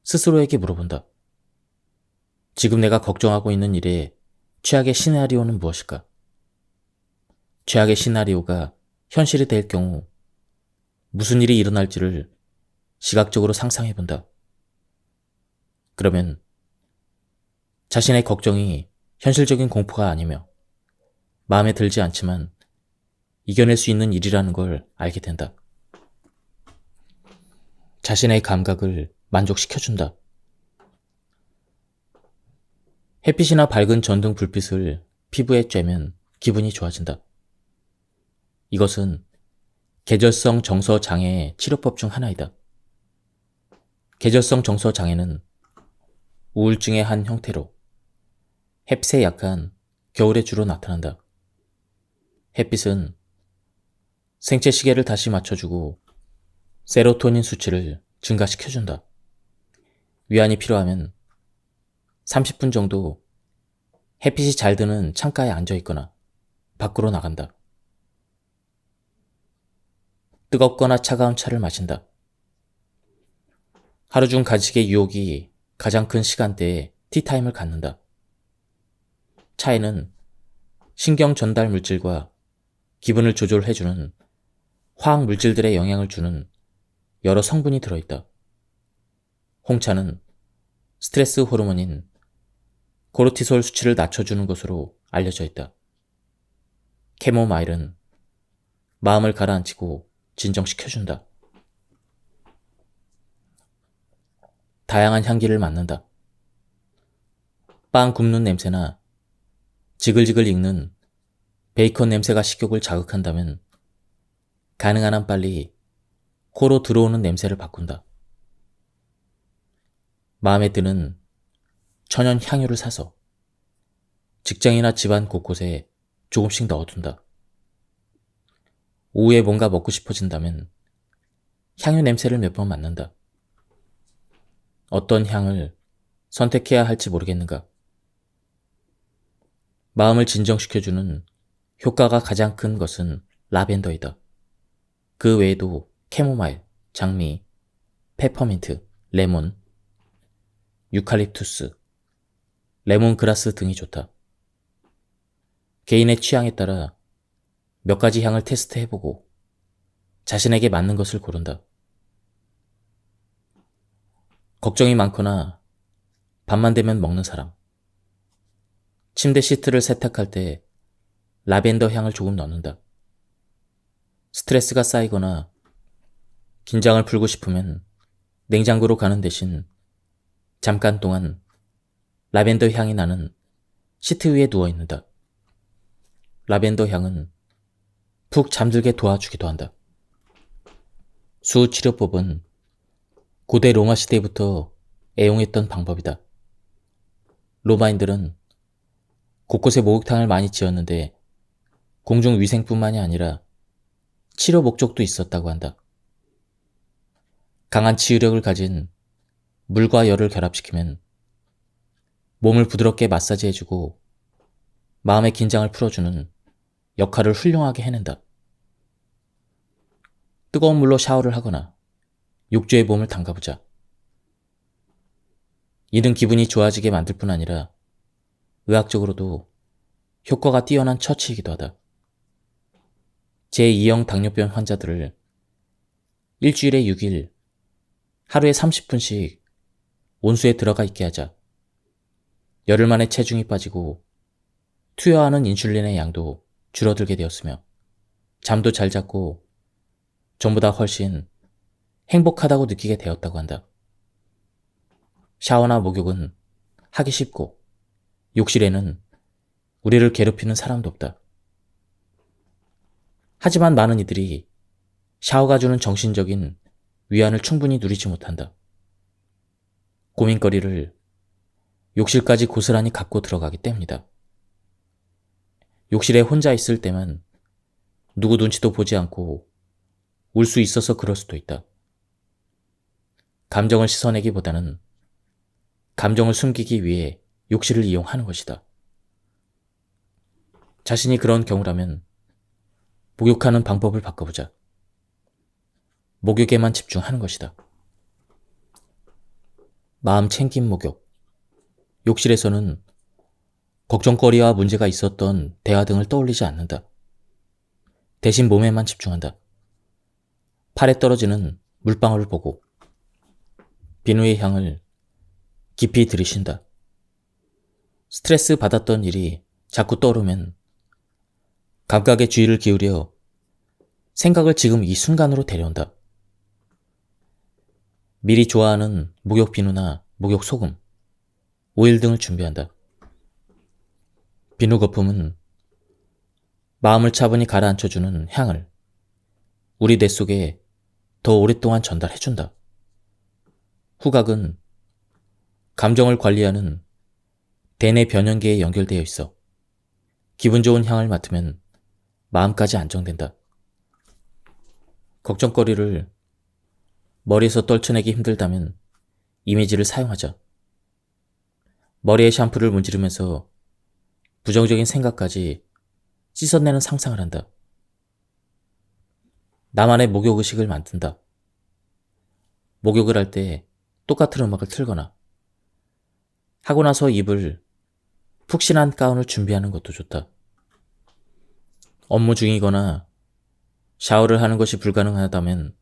스스로에게 물어본다. 지금 내가 걱정하고 있는 일의 최악의 시나리오는 무엇일까? 최악의 시나리오가 현실이 될 경우 무슨 일이 일어날지를 시각적으로 상상해본다. 그러면 자신의 걱정이 현실적인 공포가 아니며 마음에 들지 않지만 이겨낼 수 있는 일이라는 걸 알게 된다. 자신의 감각을 만족시켜준다. 햇빛이나 밝은 전등 불빛을 피부에 쬐면 기분이 좋아진다. 이것은 계절성 정서 장애의 치료법 중 하나이다. 계절성 정서 장애는 우울증의 한 형태로 햇빛에 약한 겨울에 주로 나타난다. 햇빛은 생체 시계를 다시 맞춰주고 세로토닌 수치를 증가시켜준다. 위안이 필요하면 30분 정도 햇빛이 잘 드는 창가에 앉아 있거나 밖으로 나간다. 뜨겁거나 차가운 차를 마신다. 하루 중 간식의 유혹이 가장 큰 시간대에 티타임을 갖는다. 차에는 신경 전달 물질과 기분을 조절해주는 화학 물질들의 영향을 주는 여러 성분이 들어있다. 홍차는 스트레스 호르몬인 코르티솔 수치를 낮춰주는 것으로 알려져 있다. 캐모마일은 마음을 가라앉히고 진정시켜준다. 다양한 향기를 맡는다. 빵 굽는 냄새나 지글지글 익는 베이컨 냄새가 식욕을 자극한다면 가능한 한 빨리 코로 들어오는 냄새를 바꾼다. 마음에 드는 천연 향유를 사서 직장이나 집안 곳곳에 조금씩 넣어둔다. 오후에 뭔가 먹고 싶어진다면 향유 냄새를 몇 번 맡는다. 어떤 향을 선택해야 할지 모르겠는가? 마음을 진정시켜주는 효과가 가장 큰 것은 라벤더이다. 그 외에도 캐모마일, 장미, 페퍼민트, 레몬, 유칼립투스, 레몬그라스 등이 좋다. 개인의 취향에 따라 몇 가지 향을 테스트해보고 자신에게 맞는 것을 고른다. 걱정이 많거나 밤만 되면 먹는 사람. 침대 시트를 세탁할 때 라벤더 향을 조금 넣는다. 스트레스가 쌓이거나 긴장을 풀고 싶으면 냉장고로 가는 대신 잠깐 동안 라벤더 향이 나는 시트 위에 누워 있는다. 라벤더 향은 푹 잠들게 도와주기도 한다. 수치료법은 고대 로마 시대부터 애용했던 방법이다. 로마인들은 곳곳에 목욕탕을 많이 지었는데 공중 위생뿐만이 아니라 치료 목적도 있었다고 한다. 강한 치유력을 가진 물과 열을 결합시키면 몸을 부드럽게 마사지해주고 마음의 긴장을 풀어주는 역할을 훌륭하게 해낸다. 뜨거운 물로 샤워를 하거나 욕조에 몸을 담가보자. 이는 기분이 좋아지게 만들 뿐 아니라 의학적으로도 효과가 뛰어난 처치이기도 하다. 제2형 당뇨병 환자들을 일주일에 6일, 하루에 30분씩 온수에 들어가 있게 하자. 열흘 만에 체중이 빠지고 투여하는 인슐린의 양도 줄어들게 되었으며 잠도 잘 잤고 전보다 훨씬 행복하다고 느끼게 되었다고 한다. 샤워나 목욕은 하기 쉽고 욕실에는 우리를 괴롭히는 사람도 없다. 하지만 많은 이들이 샤워가 주는 정신적인 위안을 충분히 누리지 못한다. 고민거리를 욕실까지 고스란히 갖고 들어가기 때문이다. 욕실에 혼자 있을 때만 누구 눈치도 보지 않고 울 수 있어서 그럴 수도 있다. 감정을 씻어내기보다는 감정을 숨기기 위해 욕실을 이용하는 것이다. 자신이 그런 경우라면 목욕하는 방법을 바꿔보자. 목욕에만 집중하는 것이다. 마음 챙김 목욕. 욕실에서는 걱정거리와 문제가 있었던 대화 등을 떠올리지 않는다. 대신 몸에만 집중한다. 팔에 떨어지는 물방울을 보고 비누의 향을 깊이 들이쉰다. 스트레스 받았던 일이 자꾸 떠오르면 감각의 주의를 기울여 생각을 지금 이 순간으로 데려온다. 미리 좋아하는 목욕 비누나 목욕 소금, 오일 등을 준비한다. 비누 거품은 마음을 차분히 가라앉혀주는 향을 우리 뇌 속에 더 오랫동안 전달해준다. 후각은 감정을 관리하는 대뇌 변연계에 연결되어 있어 기분 좋은 향을 맡으면 마음까지 안정된다. 걱정거리를 머리에서 떨쳐내기 힘들다면 이미지를 사용하자. 머리에 샴푸를 문지르면서 부정적인 생각까지 씻어내는 상상을 한다. 나만의 목욕의식을 만든다. 목욕을 할 때 똑같은 음악을 틀거나 하고 나서 입을 푹신한 가운을 준비하는 것도 좋다. 업무 중이거나 샤워를 하는 것이 불가능하다면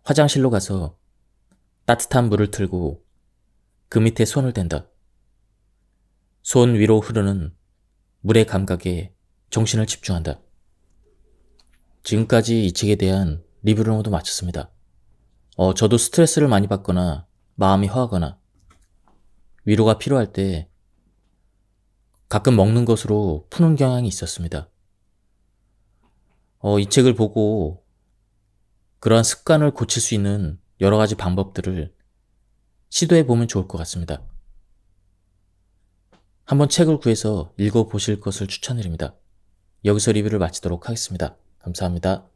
화장실로 가서 따뜻한 물을 틀고 그 밑에 손을 댄다. 손 위로 흐르는 물의 감각에 정신을 집중한다. 지금까지 이 책에 대한 리뷰를 모두 마쳤습니다. 저도 스트레스를 많이 받거나 마음이 허하거나 위로가 필요할 때 가끔 먹는 것으로 푸는 경향이 있었습니다. 이 책을 보고 그러한 습관을 고칠 수 있는 여러 가지 방법들을 시도해 보면 좋을 것 같습니다. 한번 책을 구해서 읽어보실 것을 추천드립니다. 여기서 리뷰를 마치도록 하겠습니다. 감사합니다.